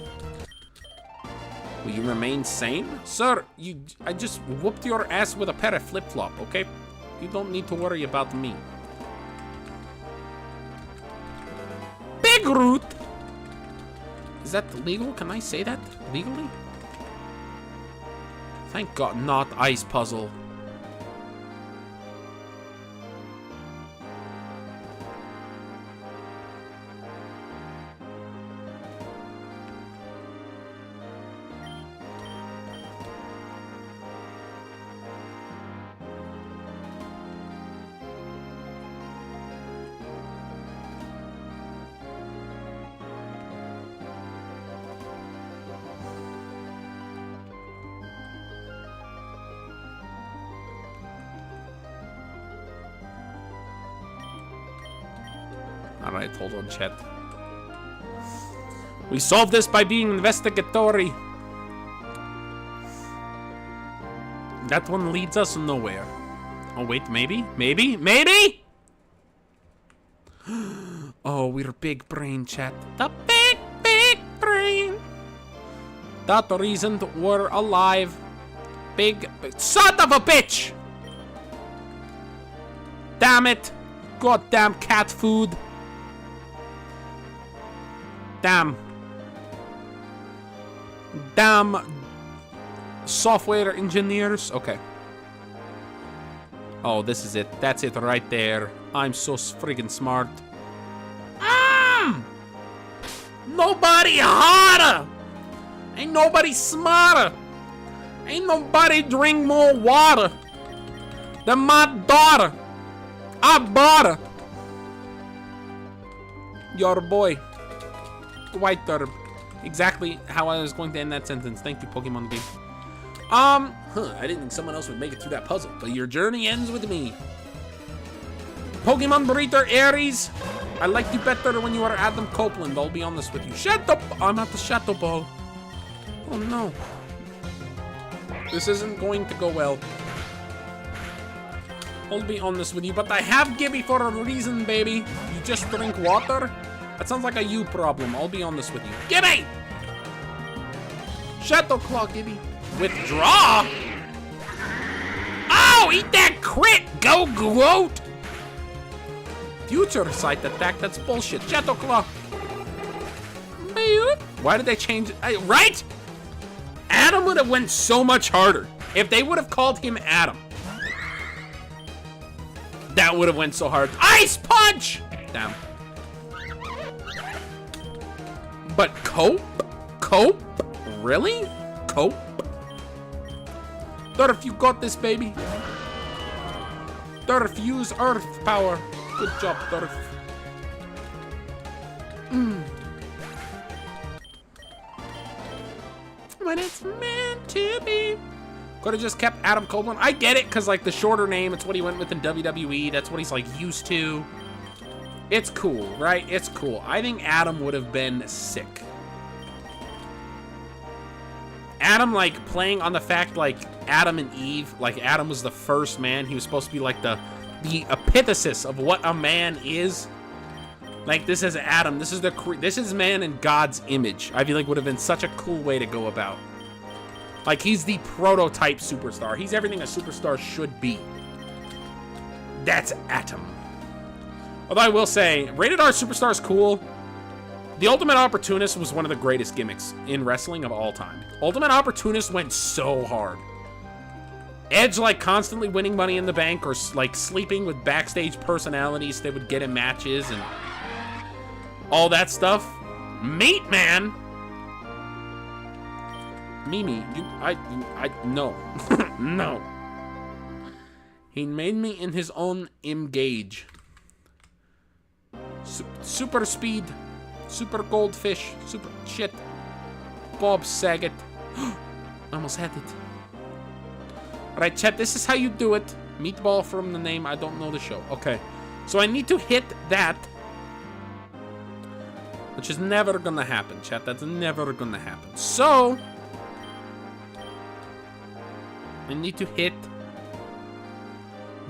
Will you remain sane? Sir, I just whooped your ass with a pair of flip-flop, okay? You don't need to worry about me. Big Root! Is that legal? Can I say that legally? Thank God, not Ice Puzzle. Alright, hold on, chat. We solved this by being investigatory. That one leads us nowhere. Oh, wait, maybe? Maybe? Maybe? Oh, we're big brain, chat. The big brain. That reason we're alive. Big son of a bitch! Damn it. Goddamn cat food. Damn software engineers. Okay. Oh, this is it. That's it right there. I'm so friggin' smart. Nobody harder. Ain't nobody smarter. Ain't nobody drink more water than my daughter. I bought her. Your boy. White Turb. Exactly how I was going to end that sentence. Thank you, Pokemon game. I didn't think someone else would make it through that puzzle, but your journey ends with me. Pokemon Breeder Aries. I liked you better when you were Adam Copeland, I'll be honest with you. I'm at the Shadow Ball. Oh no. This isn't going to go well. I'll be honest with you, but I have Gibby for a reason, baby. You just drink water? That sounds like a you problem, I'll be honest with you. Gibby! Shadow Claw, Gibby. Withdraw? Oh, eat that crit! Go, Goat! Future Sight attack, that's bullshit. Shadow Claw. Why did they change it? Right? Adam would have went so much harder. If they would have called him Adam. That would have went so hard. Ice Punch! Damn. But Cope? Cope? Really? Cope? Durf, you got this, baby. Durf, use Earth power. Good job, Durf. when it's meant to be. Could have just kept Adam Copeland. I get it, because, like, the shorter name, it's what he went with in WWE. That's what he's, like, used to. It's cool, right? It's cool. I think Adam would have been sick. Adam, like, playing on the fact, like, Adam and Eve, like, Adam was the first man. He was supposed to be, like, the epithesis of what a man is. Like, this is Adam. This is man in God's image. I feel like would have been such a cool way to go about. Like, he's the prototype superstar. He's everything a superstar should be. That's Adam. Although I will say, Rated R Superstar is cool. The Ultimate Opportunist was one of the greatest gimmicks in wrestling of all time. Ultimate Opportunist went so hard. Edge, like, constantly winning Money in the Bank or, like, sleeping with backstage personalities that would get in matches and all that stuff. Meat Man. Mimi, no. No. He made me in his own gauge. Super speed. Super goldfish. Super shit. Bob Saget. Almost had it. Alright, chat, this is how you do it. Meatball from the name, I don't know the show. Okay. So I need to hit that. Which is never gonna happen, chat. That's never gonna happen. So I need to hit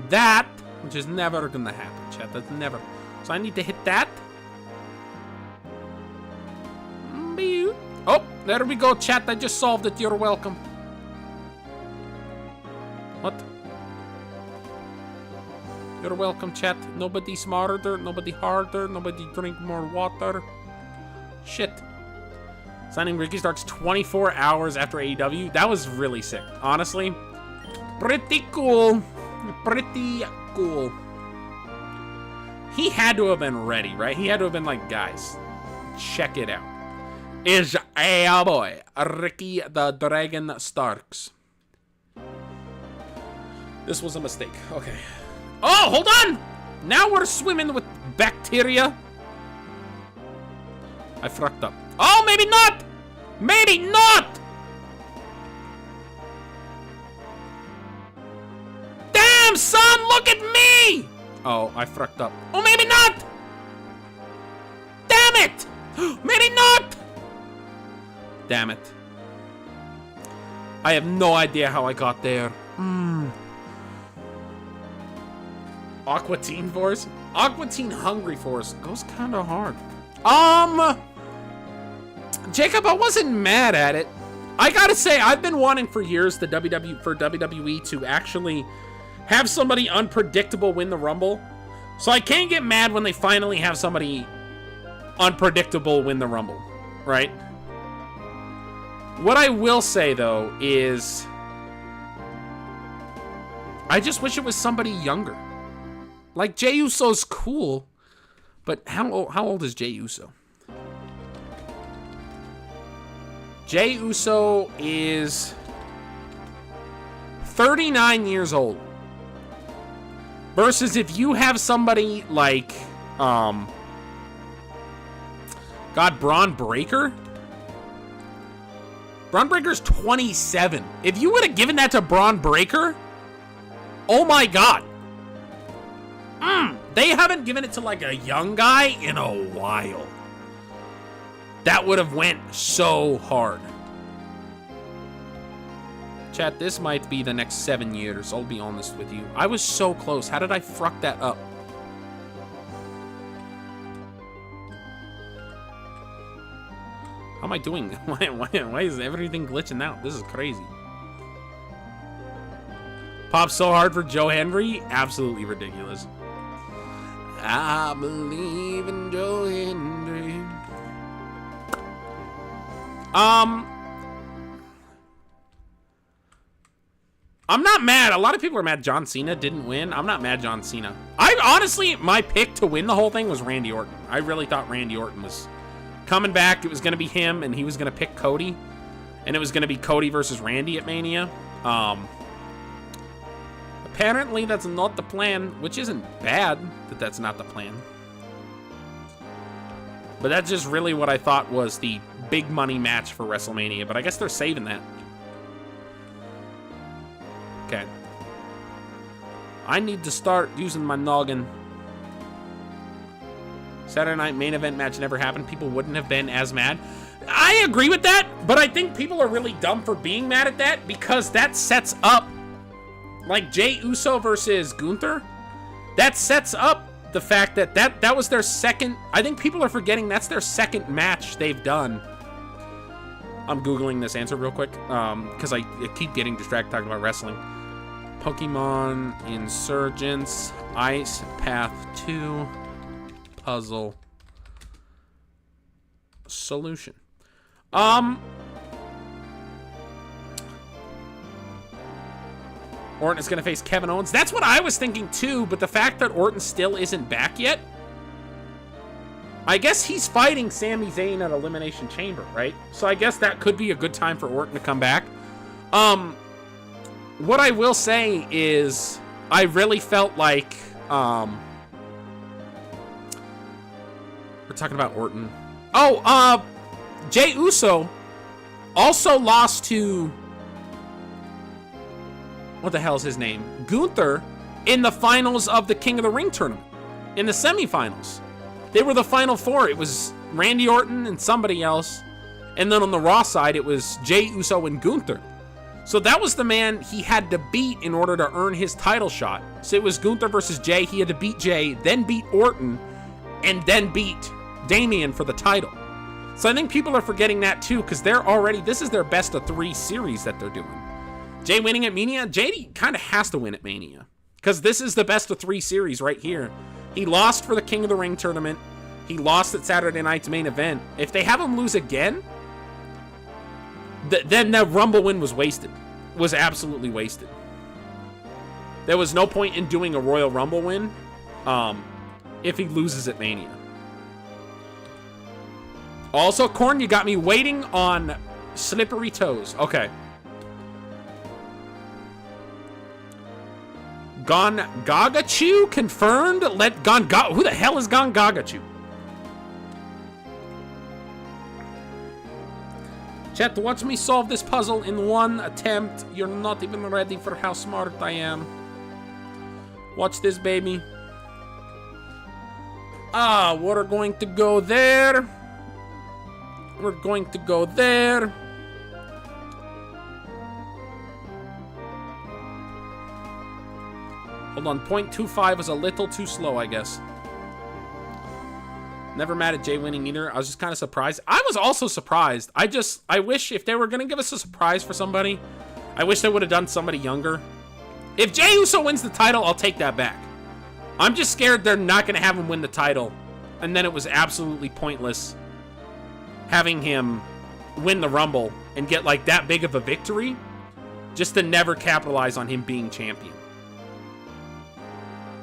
that, which is never gonna happen, chat. That's never. So I need to hit that. Oh, there we go, chat. I just solved it. You're welcome. What? You're welcome, chat. Nobody smarter, nobody harder, nobody drink more water. Shit. Signing Ricky Starks 24 hours after AEW. That was really sick. Honestly, pretty cool. Pretty cool. He had to have been ready, right? He had to have been like, guys, check it out. Is a boy, Ricky the Dragon Starks. This was a mistake. Okay. Oh, hold on! Now we're swimming with bacteria. I fucked up. Oh, maybe not! Maybe not! Damn, son, look at me! Oh, I fucked up. Oh, maybe not! Damn it! Maybe not! Damn it. I have no idea how I got there. Aqua Teen Force? Aqua Teen Hungry Force goes kind of hard. Jacob, I wasn't mad at it. I gotta say, I've been wanting for years for WWE to actually have somebody unpredictable win the Rumble. So I can't get mad when they finally have somebody unpredictable win the Rumble, right? What I will say, though, is I just wish it was somebody younger. Like, Jey Uso's cool, but how old is Jey Uso? Jey Uso is 39 years old. Versus if you have somebody like, God, Braun Breaker? Braun Breaker's 27. If you would have given that to Braun Breaker, oh my God. They haven't given it to like a young guy in a while. That would have went so hard. Chat, this might be the next 7 years, I'll be honest with you. I was so close. How did I fuck that up? How am I doing? Why is everything glitching out? This is crazy. Pop so hard for Joe Henry? Absolutely ridiculous. I believe in Joe Henry. I'm not mad. A lot of people are mad John Cena didn't win. I'm not mad John Cena. I honestly, my pick to win the whole thing was Randy Orton. I really thought Randy Orton was coming back. It was going to be him, and he was going to pick Cody. And it was going to be Cody versus Randy at Mania. Apparently, that's not the plan, which isn't bad that that's not the plan. But that's just really what I thought was the big money match for WrestleMania, but I guess they're saving that. Okay. I need to start using my noggin. Saturday night main event match never happened. People wouldn't have been as mad. I agree with that, but I think people are really dumb for being mad at that because that sets up, like Jey Uso versus Gunther, that sets up the fact that that was their second. I think people are forgetting that's their second match they've done. I'm Googling this answer real quick because I keep getting distracted talking about wrestling. Pokémon Insurgence, Ice Path 2, puzzle solution. Orton is going to face Kevin Owens. That's what I was thinking too, but the fact that Orton still isn't back yet, I guess he's fighting Sami Zayn at Elimination Chamber, right? So I guess that could be a good time for Orton to come back. What I will say is I really felt like we're talking about Orton. Oh, Jey Uso also lost to, what the hell is his name? Gunther in the finals of the King of the Ring tournament. In the semifinals. They were the final four. It was Randy Orton and somebody else. And then on the Raw side, it was Jey Uso and Gunther. So that was the man he had to beat in order to earn his title shot. So it was Gunther versus Jey. He had to beat Jey, then beat Orton, and then beat Damian for the title. So I think people are forgetting that too, because they're already, this is their best of 3 series that they're doing. Jey winning at Mania, Jey kind of has to win at Mania, because this is the best of 3 series right here. He lost for the King of the Ring tournament. He lost at Saturday night's main event. If they have him lose again, then the Rumble win was wasted. Was absolutely wasted. There was no point in doing a Royal Rumble win if he loses at Mania. Also, Korn, you got me waiting on slippery toes. Okay. Gongagachu confirmed. Who the hell is Gongagachu? Chat, watch me solve this puzzle in 1 attempt. You're not even ready for how smart I am. Watch this, baby. We're going to go there. We're going to go there. Hold on, 0.25 was a little too slow, I guess. Never mad at Jey winning either. I was just kind of surprised. I was also surprised. I wish if they were going to give us a surprise for somebody, I wish they would have done somebody younger. If Jey Uso wins the title, I'll take that back. I'm just scared they're not going to have him win the title. And then it was absolutely pointless having him win the Rumble and get like that big of a victory just to never capitalize on him being champion.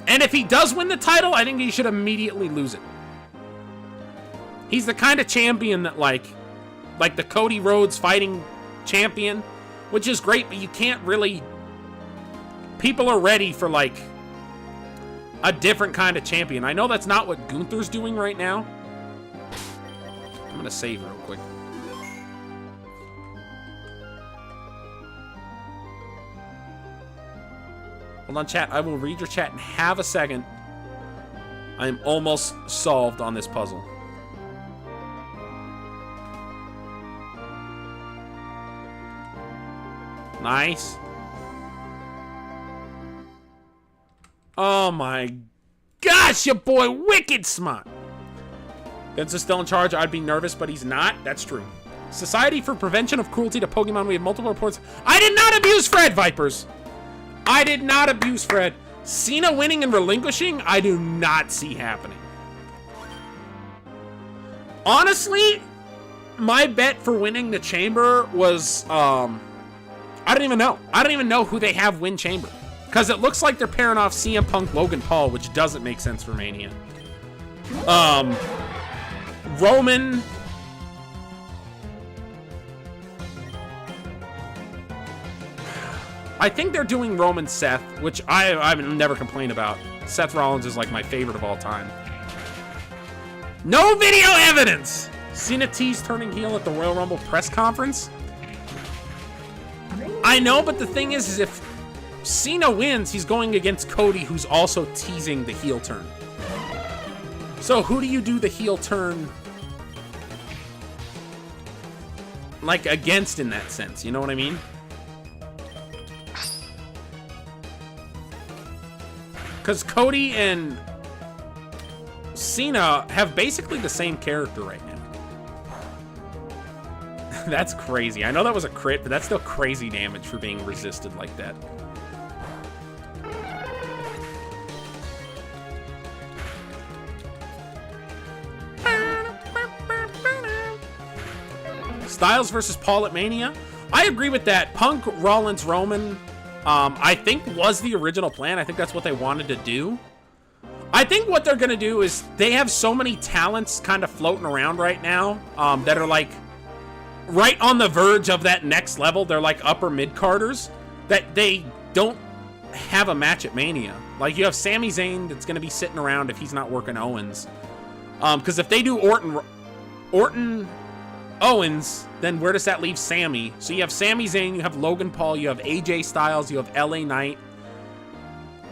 And if he does win the title, I think he should immediately lose it. He's the kind of champion that like the Cody Rhodes fighting champion, which is great, but you can't really, people are ready for like a different kind of champion. I know that's not what Gunther's doing right now. I'm gonna save real quick. Hold on, chat. I will read your chat in half a second. I am almost solved on this puzzle. Nice. Oh my gosh, your boy wicked smart. Vince is still in charge. I'd be nervous, but he's not. That's true. Society for Prevention of Cruelty to Pokemon. We have multiple reports. I did not abuse Fred, Vipers. I did not abuse Fred. Cena winning and relinquishing, I do not see happening. Honestly, my bet for winning the Chamber was, I don't even know. I don't even know who they have win Chamber. Because it looks like they're pairing off CM Punk, Logan Paul, which doesn't make sense for Mania. Roman. I think they're doing Roman Seth, which I've never complained about. Seth Rollins is like my favorite of all time. No video evidence! Cena teased turning heel at the Royal Rumble press conference. I know, but the thing is if Cena wins, he's going against Cody, who's also teasing the heel turn. So who do you do the heel turn, like, against in that sense? You know what I mean? Because Cody and Cena have basically the same character right now. That's crazy. I know that was a crit, but that's still crazy damage for being resisted like that. Styles versus Paul at Mania. I agree with that. Punk, Rollins, Roman, I think was the original plan. I think that's what they wanted to do. I think what they're going to do is they have so many talents kind of floating around right now that are like right on the verge of that next level. They're like upper mid-carders that they don't have a match at Mania. Like you have Sami Zayn that's going to be sitting around if he's not working Owens. Because if they do Orton Owens, then where does that leave Sammy? So you have Sami Zayn, you have Logan Paul, you have AJ Styles, you have LA Knight.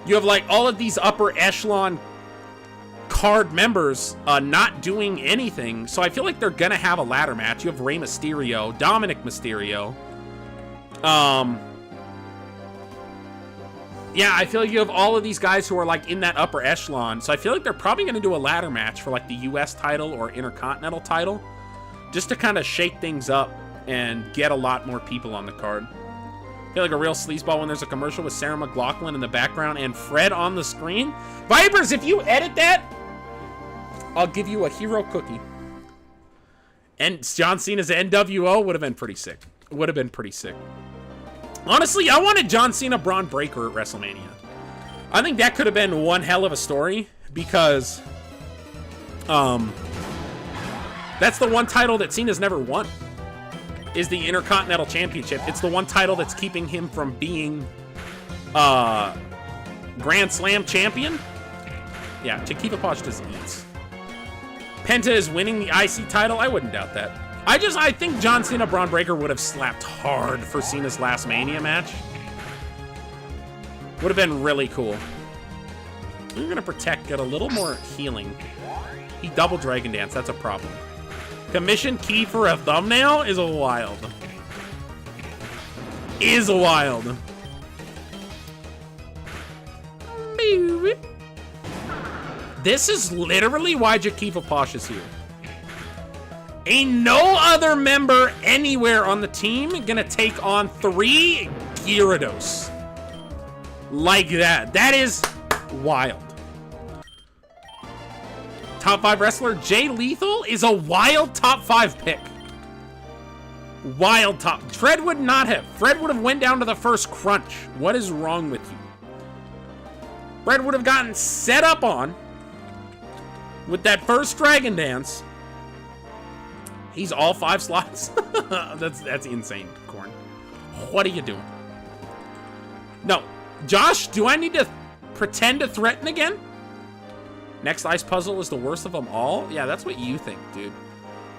You have like all of these upper echelon card members not doing anything. So I feel like they're going to have a ladder match. You have Rey Mysterio, Dominic Mysterio. Yeah, I feel like you have all of these guys who are like in that upper echelon. So I feel like they're probably going to do a ladder match for like the US title or Intercontinental title, just to kind of shake things up and get a lot more people on the card. I feel like a real sleazeball when there's a commercial with Sarah McLachlan in the background and Fred on the screen. Vipers, if you edit that, I'll give you a hero cookie. And John Cena's NWO would have been pretty sick. Would have been pretty sick. Honestly, I wanted John Cena Braun Breaker at WrestleMania. I think that could have been one hell of a story because that's the one title that Cena's never won, is the Intercontinental Championship. It's the one title that's keeping him from being Grand Slam champion. Yeah, Chiquita Posh just eats. Penta is winning the IC title. I wouldn't doubt that. I think John Cena Braun Breaker would have slapped hard for Cena's last Mania match. Would have been really cool. We're going to protect, get a little more healing. He double Dragon Dance. That's a problem. Commission key for a thumbnail is a wild. Is wild. This is literally why Jakiva Posh is here. Ain't no other member anywhere on the team gonna take on 3 Gyarados. Like that. That is wild. Top 5 wrestler Jay Lethal is a wild top 5 pick. Wild top. Fred would not have. Fred would have went down to the first crunch. What is wrong with you? Fred would have gotten set up on with that first Dragon Dance. He's all 5 slots. That's insane, Corn. What are you doing? No. Josh, do I need to pretend to threaten again? Next ice puzzle is the worst of them all? Yeah, that's what you think, dude.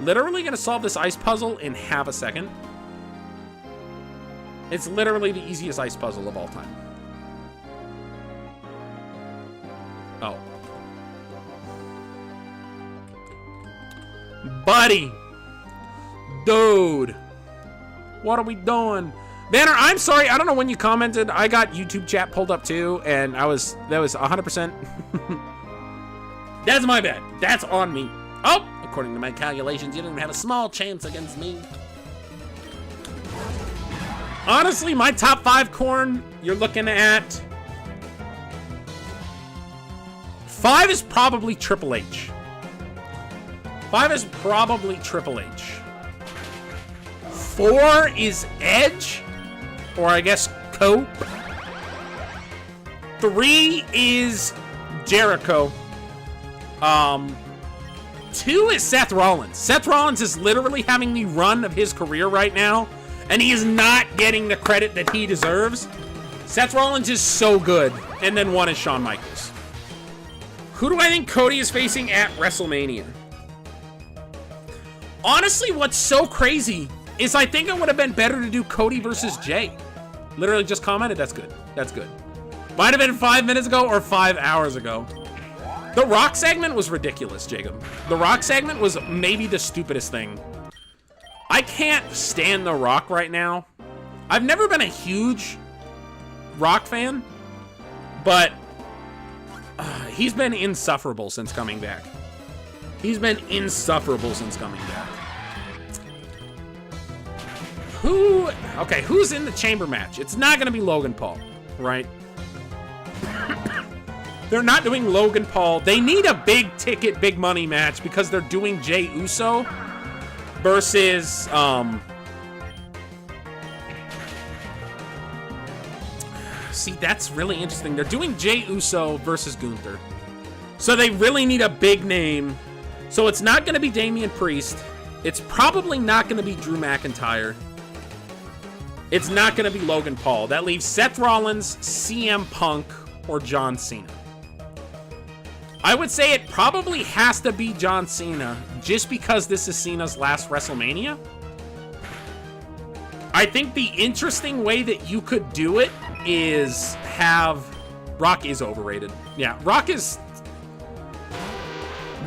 Literally gonna solve this ice puzzle in half a second. It's literally the easiest ice puzzle of all time. Oh. Buddy. Dude. What are we doing? Banner, I'm sorry. I don't know when you commented. I got YouTube chat pulled up too, and that was 100%. That's my bad. That's on me. Oh, according to my calculations, you didn't have a small chance against me. Honestly, my top 5 Corn, you're looking at 5 is probably Triple H. 5 is probably Triple H. 4 is Edge, or I guess Cope. 3 is Jericho. 2 is Seth Rollins. Seth Rollins is literally having the run of his career right now, and he is not getting the credit that he deserves. Seth Rollins is so good. And then 1 is Shawn Michaels. Who do I think Cody is facing at WrestleMania? Honestly, what's so crazy is I think it would have been better to do Cody versus Jay. Literally just commented, that's good. That's good. Might have been 5 minutes ago or 5 hours ago. The Rock segment was ridiculous, Jacob. The Rock segment was maybe the stupidest thing. I can't stand The Rock right now. I've never been a huge Rock fan, but he's been insufferable since coming back. He's been insufferable since coming back. Who's in the chamber match? It's not gonna be Logan Paul, right? They're not doing Logan Paul. They need a big ticket, big money match because they're doing Jey Uso versus, see, that's really interesting. They're doing Jey Uso versus Gunther. So they really need a big name. So it's not going to be Damian Priest. It's probably not going to be Drew McIntyre. It's not going to be Logan Paul. That leaves Seth Rollins, CM Punk, or John Cena. I would say it probably has to be John Cena just because this is Cena's last WrestleMania. I think the interesting way that you could do it is have... Rock is overrated. Yeah, Rock is...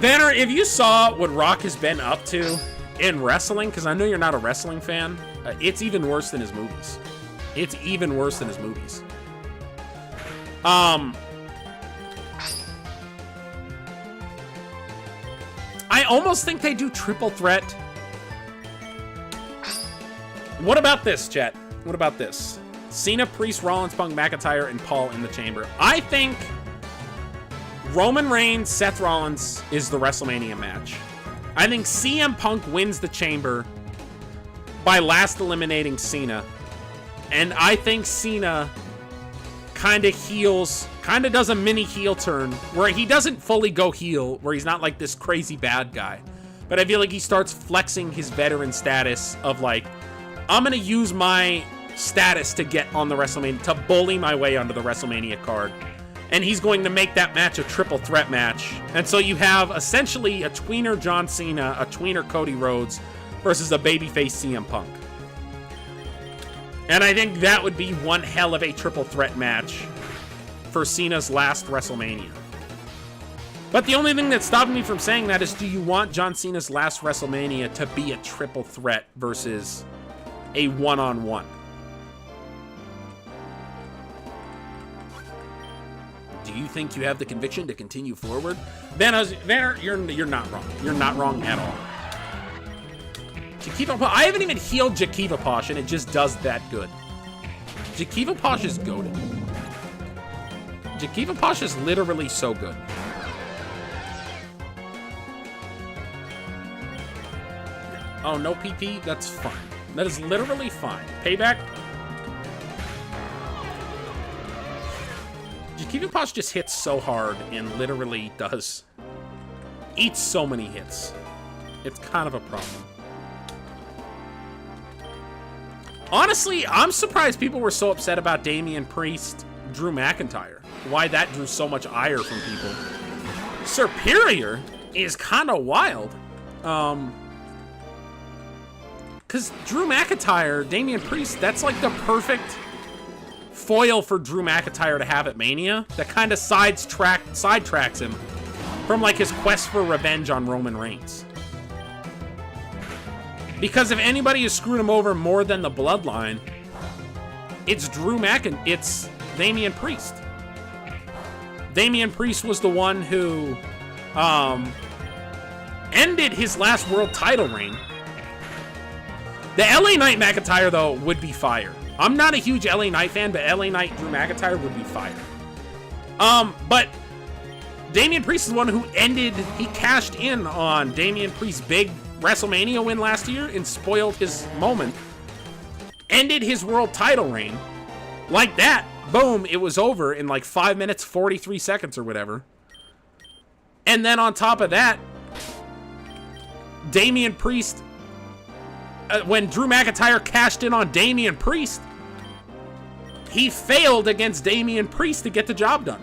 Banner, if you saw what Rock has been up to in wrestling, because I know you're not a wrestling fan, it's even worse than his movies. It's even worse than his movies. I almost think they do triple threat. What about this, chat? What about this? Cena, Priest, Rollins, Punk, McIntyre, and Paul in the chamber. I think Roman Reigns, Seth Rollins is the WrestleMania match. I think CM Punk wins the chamber by last eliminating Cena. And I think Cena kind of heals, kind of does a mini heel turn where he doesn't fully go heel, where he's not like this crazy bad guy. But I feel like he starts flexing his veteran status of like, I'm going to use my status to get on the WrestleMania, to bully my way onto the WrestleMania card. And he's going to make that match a triple threat match. And so you have essentially a tweener John Cena, a tweener Cody Rhodes versus a babyface CM Punk. And I think that would be one hell of a triple threat match for Cena's last WrestleMania. But the only thing that's stopping me from saying that is, do you want John Cena's last WrestleMania to be a triple threat versus a one-on-one? Do you think you have the conviction to continue forward? Banner, you're not wrong. You're not wrong at all. Jakiva, I haven't even healed Jakiva Posh, and it just does that good. Jakiva Posh is goated. Jakiva Posh is literally so good. Oh, no PP? That's fine. That is literally fine. Payback? Jakiva Posh just hits so hard and literally eats so many hits. It's kind of a problem. Honestly, I'm surprised people were so upset about Damian Priest, Drew McIntyre. Why that drew so much ire from people. Superior is kind of wild. Because Drew McIntyre, Damian Priest, that's like the perfect foil for Drew McIntyre to have at Mania. That kind of sidetracks him from like his quest for revenge on Roman Reigns. Because if anybody has screwed him over more than the Bloodline, it's it's Damian Priest. Damian Priest was the one who ended his last world title reign. The LA Knight McIntyre, though, would be fire. I'm not a huge LA Knight fan, but LA Knight Drew McIntyre would be fire. But Damian Priest is the one who he cashed in on Damian Priest's big WrestleMania win last year and spoiled his moment. Ended his world title reign. Like that, boom, it was over in like 5 minutes, 43 seconds or whatever. And then on top of that, Damian Priest, when Drew McIntyre cashed in on Damian Priest, he failed against Damian Priest to get the job done.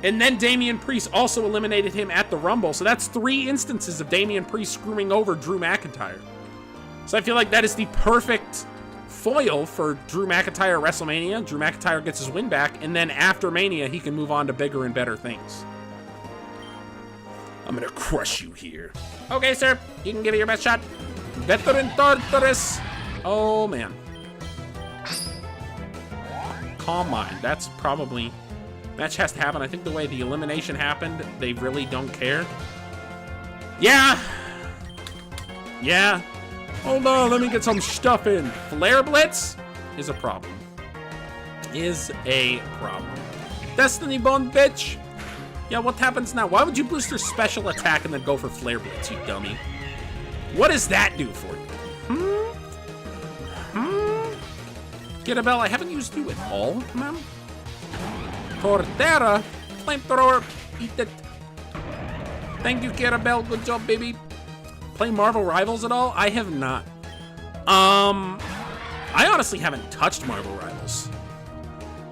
And then Damian Priest also eliminated him at the Rumble. So that's 3 instances of Damian Priest screwing over Drew McIntyre. So I feel like that is the perfect foil for Drew McIntyre at WrestleMania. Drew McIntyre gets his win back, and then after Mania, he can move on to bigger and better things. I'm gonna crush you here. Okay, sir. You can give it your best shot. Veteran Tartarus. Oh, man. Calm mind. That's probably... Match has to happen. I think the way the elimination happened, they really don't care. Yeah. Yeah. Hold on, let me get some stuff in. Flare Blitz is a problem. Is a problem. Destiny Bond, bitch. Yeah, what happens now? Why would you boost your special attack and then go for Flare Blitz, you dummy? What does that do for you? Get a bell. I haven't used you at all, ma'am. Cordera, flamethrower, eat it. Thank you, Carabelle. Good job, baby. Play Marvel Rivals at all? I have not. I honestly haven't touched Marvel Rivals.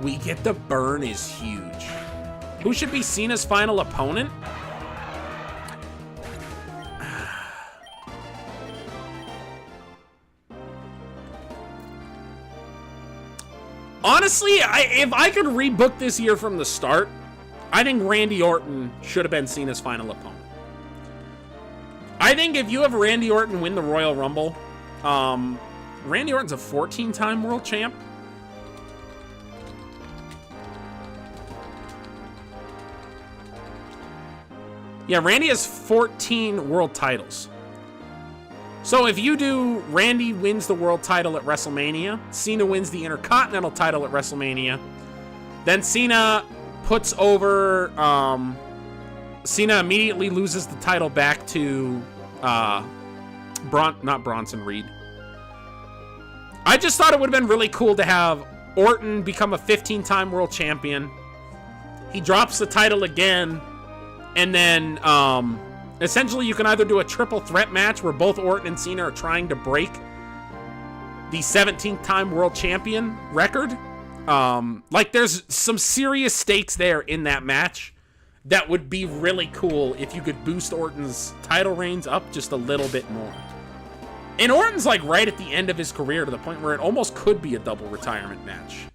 We Get the Burn is huge. Who should be Cena's final opponent? Honestly, if I could rebook this year from the start, I think Randy Orton should have been Cena's final opponent. I think if you have Randy Orton win the Royal Rumble, Randy Orton's a 14-time world champ. Yeah, Randy has 14 world titles. So if you do Randy wins the world title at WrestleMania, Cena wins the Intercontinental title at WrestleMania, then Cena puts over, Cena immediately loses the title back to, not Bronson Reed. I just thought it would have been really cool to have Orton become a 15-time world champion. He drops the title again, and then, essentially, you can either do a triple threat match where both Orton and Cena are trying to break the 17th-time world champion record. Like, there's some serious stakes there in that match that would be really cool if you could boost Orton's title reigns up just a little bit more. And Orton's, like, right at the end of his career to the point where it almost could be a double retirement match.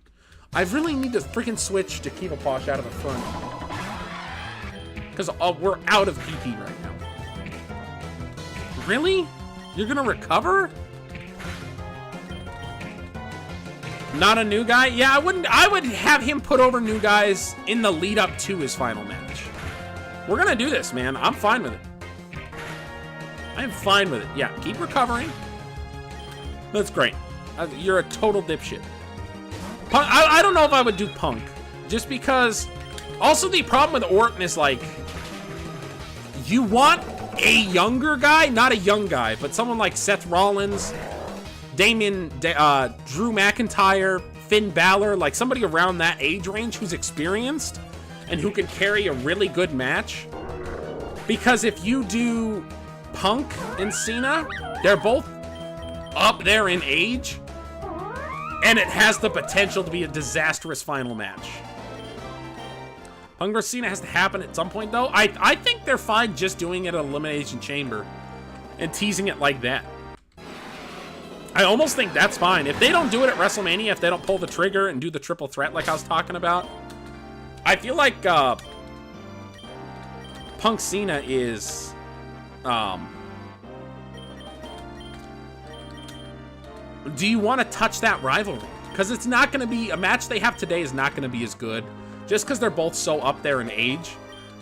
I really need to freaking switch to Kiva Posh out of the front. Because we're out of PP right now. Really? You're gonna recover? Not a new guy? Yeah, I would have him put over new guys in the lead up to his final match. We're gonna do this, man. I'm fine with it. I'm fine with it. Yeah, keep recovering. That's great. You're a total dipshit. Punk, I don't know if I would do Punk. Just because... Also, the problem with Orton is, like... You want a younger guy? Not a young guy, but someone like Seth Rollins, Drew McIntyre, Finn Balor, like somebody around that age range who's experienced and who can carry a really good match. Because if you do Punk and Cena, they're both up there in age, and it has the potential to be a disastrous final match. Punk vs. Cena has to happen at some point, though. I think they're fine just doing it at Elimination Chamber and teasing it like that. I almost think that's fine. If they don't do it at WrestleMania, if they don't pull the trigger and do the triple threat like I was talking about, I feel like Punk Cena is... do you want to touch that rivalry? Because it's not going to be... A match they have today is not going to be as good. Just because they're both so up there in age.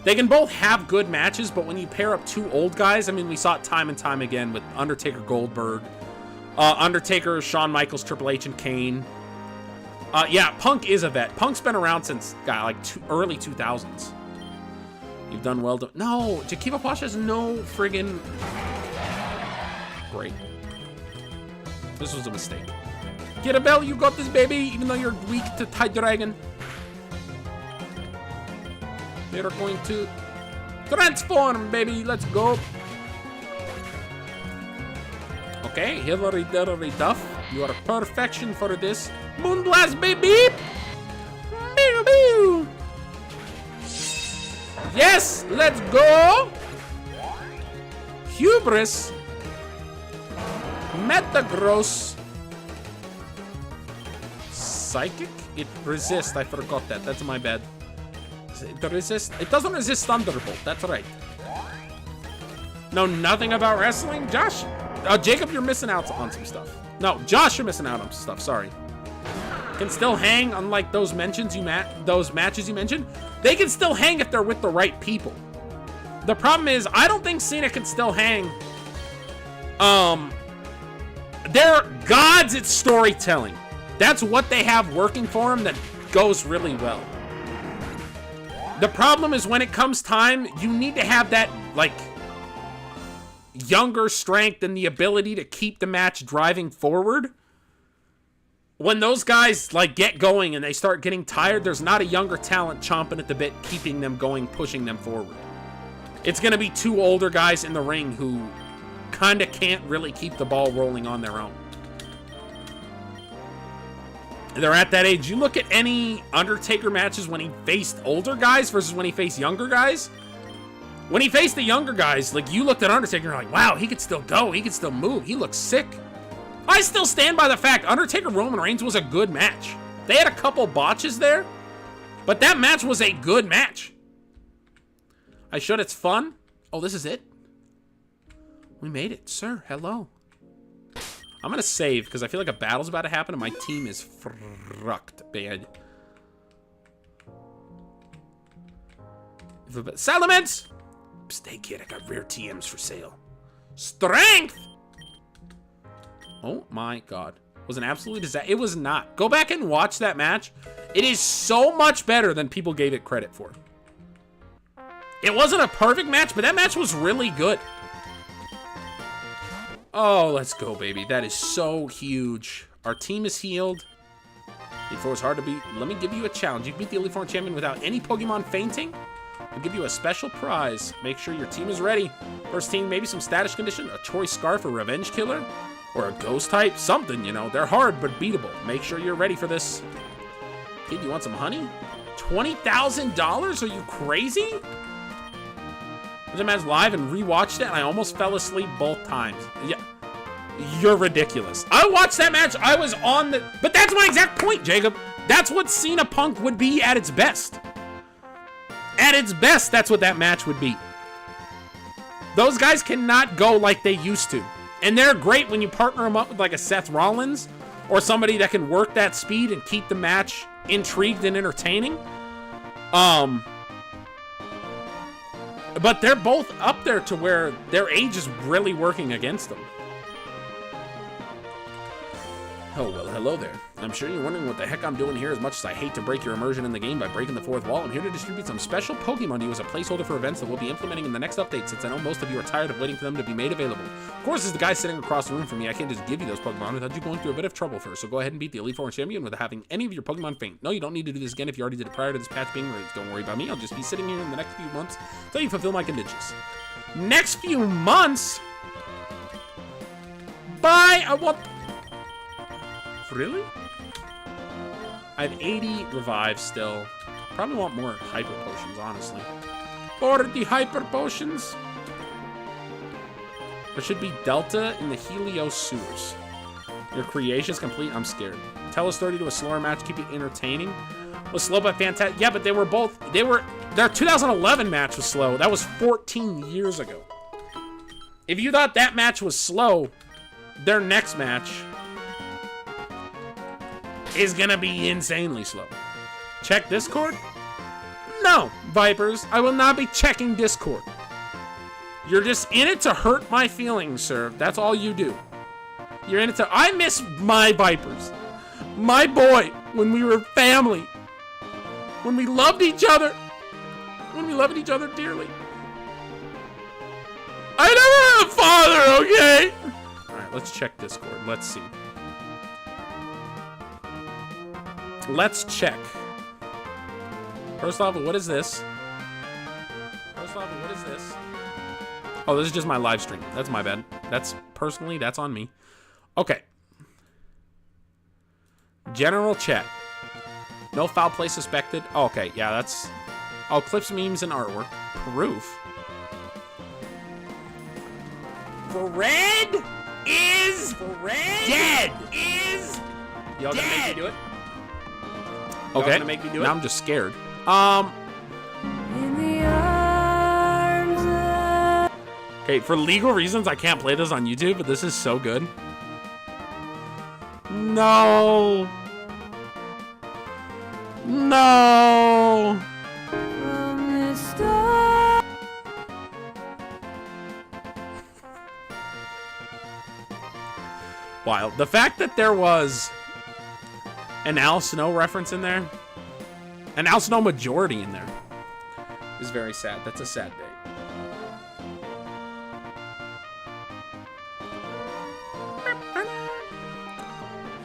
They can both have good matches, but when you pair up two old guys, I mean, we saw it time and time again with Undertaker, Goldberg, Undertaker, Shawn Michaels, Triple H, and Kane. Yeah, Punk is a vet. Punk's been around since, like, early 2000s. You've done well to... No, Jakiva Posh has no friggin... Great. This was a mistake. Get a bell, you got this, baby, even though you're weak to Tide Dragon. They're going to transform, baby. Let's go. Okay, Hillary Duff. You are perfection for this. Moonblast, baby. Yes, let's go. Hubris. Metagross. Psychic? It resists. I forgot that. That's my bad. It resist. It doesn't resist Thunderbolt. That's right. Know nothing about wrestling, Josh? Jacob, you're missing out on some stuff. No, Josh, you're missing out on some stuff. Sorry. Can still hang, unlike those matches you mentioned. They can still hang if they're with the right people. The problem is, I don't think Cena can still hang. They're gods at storytelling. That's what they have working for them that goes really well. The problem is when it comes time, you need to have that, like, younger strength and the ability to keep the match driving forward. When those guys, like, get going and they start getting tired, there's not a younger talent chomping at the bit, keeping them going, pushing them forward. It's going to be two older guys in the ring who kind of can't really keep the ball rolling on their own. They're at that age. You look at any Undertaker matches when he faced older guys versus when he faced younger guys. When he faced the younger guys, like, you looked at Undertaker and you're like, wow, he could still go. He could still move. He looks sick. I still stand by the fact Undertaker Roman Reigns was a good match. They had a couple botches there, but that match was a good match. I showed it's fun. Oh, this is it? We made it, sir. Hello. I'm going to save because I feel like a battle's about to happen and my team is fucked bad. Salamence! Stay, kid. I got rare TMs for sale. Strength! Oh my god. It was an absolute disaster. It was not. Go back and watch that match. It is so much better than people gave it credit for. It wasn't a perfect match, but that match was really good. Oh, let's go, baby. That is so huge. Our team is healed. Elite Four is hard to beat. Let me give you a challenge. You can beat the Elite Four champion without any Pokemon fainting. I'll give you a special prize. Make sure your team is ready. First team, maybe some status condition, a choice scarf, a revenge killer, or a ghost type. Something, you know. They're hard, but beatable. Make sure you're ready for this. Kid, you want some honey? $20,000? Are you crazy? I was a match live and rewatched it, and I almost fell asleep both times. Yeah, you're ridiculous. I watched that match. I was on the... But that's my exact point, Jacob. That's what Cena Punk would be at its best. At its best, that's what that match would be. Those guys cannot go like they used to. And they're great when you partner them up with like a Seth Rollins or somebody that can work that speed and keep the match intrigued and entertaining. But they're both up there to where their age is really working against them. Oh, well, hello there. I'm sure you're wondering what the heck I'm doing here. As much as I hate to break your immersion in the game by breaking the fourth wall, I'm here to distribute some special Pokemon to you as a placeholder for events that we'll be implementing in the next update, since I know most of you are tired of waiting for them to be made available. Of course, as the guy sitting across the room from me, I can't just give you those Pokemon without you going through a bit of trouble first, so go ahead and beat the Elite Four champion without having any of your Pokemon faint. No, you don't need to do this again if you already did it prior to this patch being released. Don't worry about me. I'll just be sitting here in the next few months until you fulfill my conditions. Next few months? Bye! I want... Really? I have 80 revives still. Probably want more hyper potions, honestly. Or the hyper potions. There should be Delta in the Helios sewers. Your creation is complete. I'm scared. Tell us 30 to a slower match. Keep it entertaining. Was slow but fantastic. Yeah, but they were both... Their 2011 match was slow. That was 14 years ago. If you thought that match was slow, their next match is gonna be insanely slow. Check Discord? No, Vipers, I will not be checking Discord. You're just in it to hurt my feelings, sir. That's all you do. You're in it to... I miss my Vipers. My boy, when we were family. When we loved each other. When we loved each other dearly. I never had a father, okay? Alright, let's check Discord. Let's see. Let's check. First off, what is this? Oh, this is just my live stream. That's my bad. That's on me. Okay. General chat. No foul play suspected. Oh, okay, yeah, that's... Oh, clips, memes, and artwork. proof. Fred is dead. Y'all gonna make me do it? Okay. Gonna make me do it? Now I'm just scared. Okay, for legal reasons, I can't play this on YouTube, but this is so good. No. No. Wild. The fact that there was an Al Snow reference in there, an Al Snow majority in there, is very sad. That's a sad day.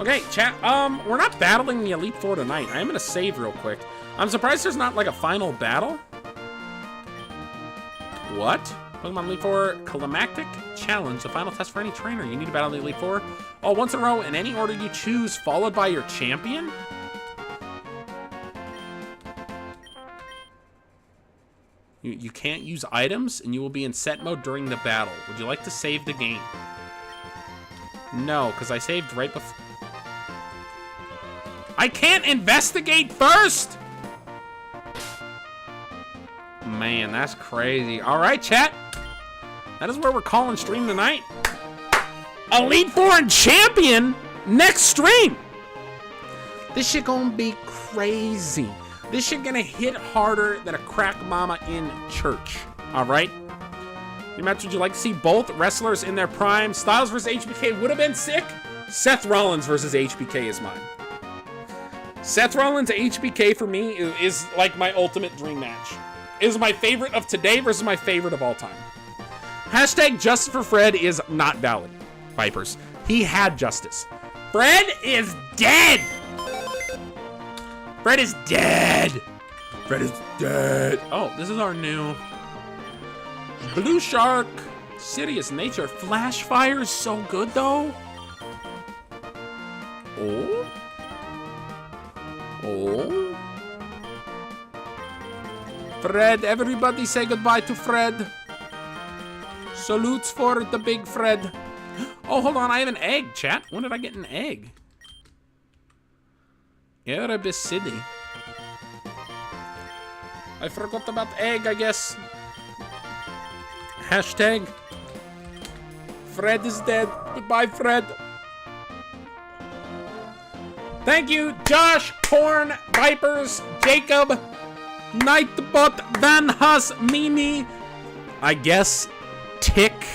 Okay, chat, we're not battling the Elite Four tonight. I am gonna save real quick. I'm surprised there's not, like, a final battle. What? Pokemon Elite Four Climactic Challenge, the final test for any trainer. You need to battle the Elite Four all once in a row in any order you choose, followed by your champion? You can't use items, and you will be in set mode during the battle. Would you like to save the game? No, because I saved right before. I can't investigate first! Man, that's crazy. All right, chat. That is where we're calling stream tonight. Elite Four and Champion next stream. This shit gonna be crazy. This shit gonna hit harder than a crack mama in church. All right? You match, would you like to see both wrestlers in their prime? Styles versus HBK would have been sick. Seth Rollins versus HBK is mine. Seth Rollins HBK for me is like my ultimate dream match. It is my favorite of today versus my favorite of all time. Hashtag justice for Fred is not valid, Vipers. He had justice. Fred is dead! Fred is dead! Fred is dead! Oh, this is our new Blue Shark. Serious nature. Flash fire is so good, though. Oh? Oh? Fred, everybody say goodbye to Fred. Salutes for the big Fred. Oh, hold on, I have an egg, chat. When did I get an egg? Erebus City. I forgot about egg, I guess. Hashtag Fred is dead. Goodbye, Fred. Thank you, Josh, Porn, Vipers, Jacob, Nightbot, Van Hus, Mimi, I guess, Tick.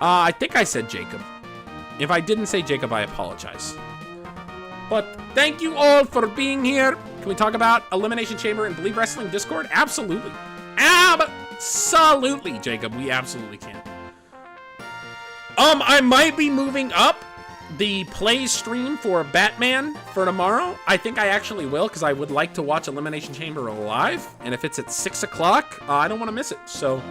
I think I said Jacob. If I didn't say Jacob, I apologize. But thank you all for being here. Can we talk about Elimination Chamber and Believe Wrestling Discord? Absolutely. Absolutely, Jacob. We absolutely can. I might be moving up the play stream for Batman for tomorrow. I think I actually will, because I would like to watch Elimination Chamber live. And if it's at 6 o'clock, I don't want to miss it. So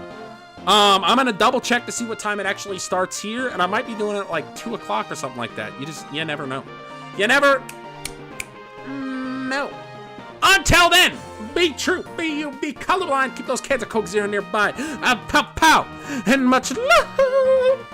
I'm going to double check to see what time it actually starts here. And I might be doing it at like 2 o'clock or something like that. You never know. You never know. Until then, be true, be you, be colorblind, keep those cans of Coke Zero nearby. Pow, pow, and much love.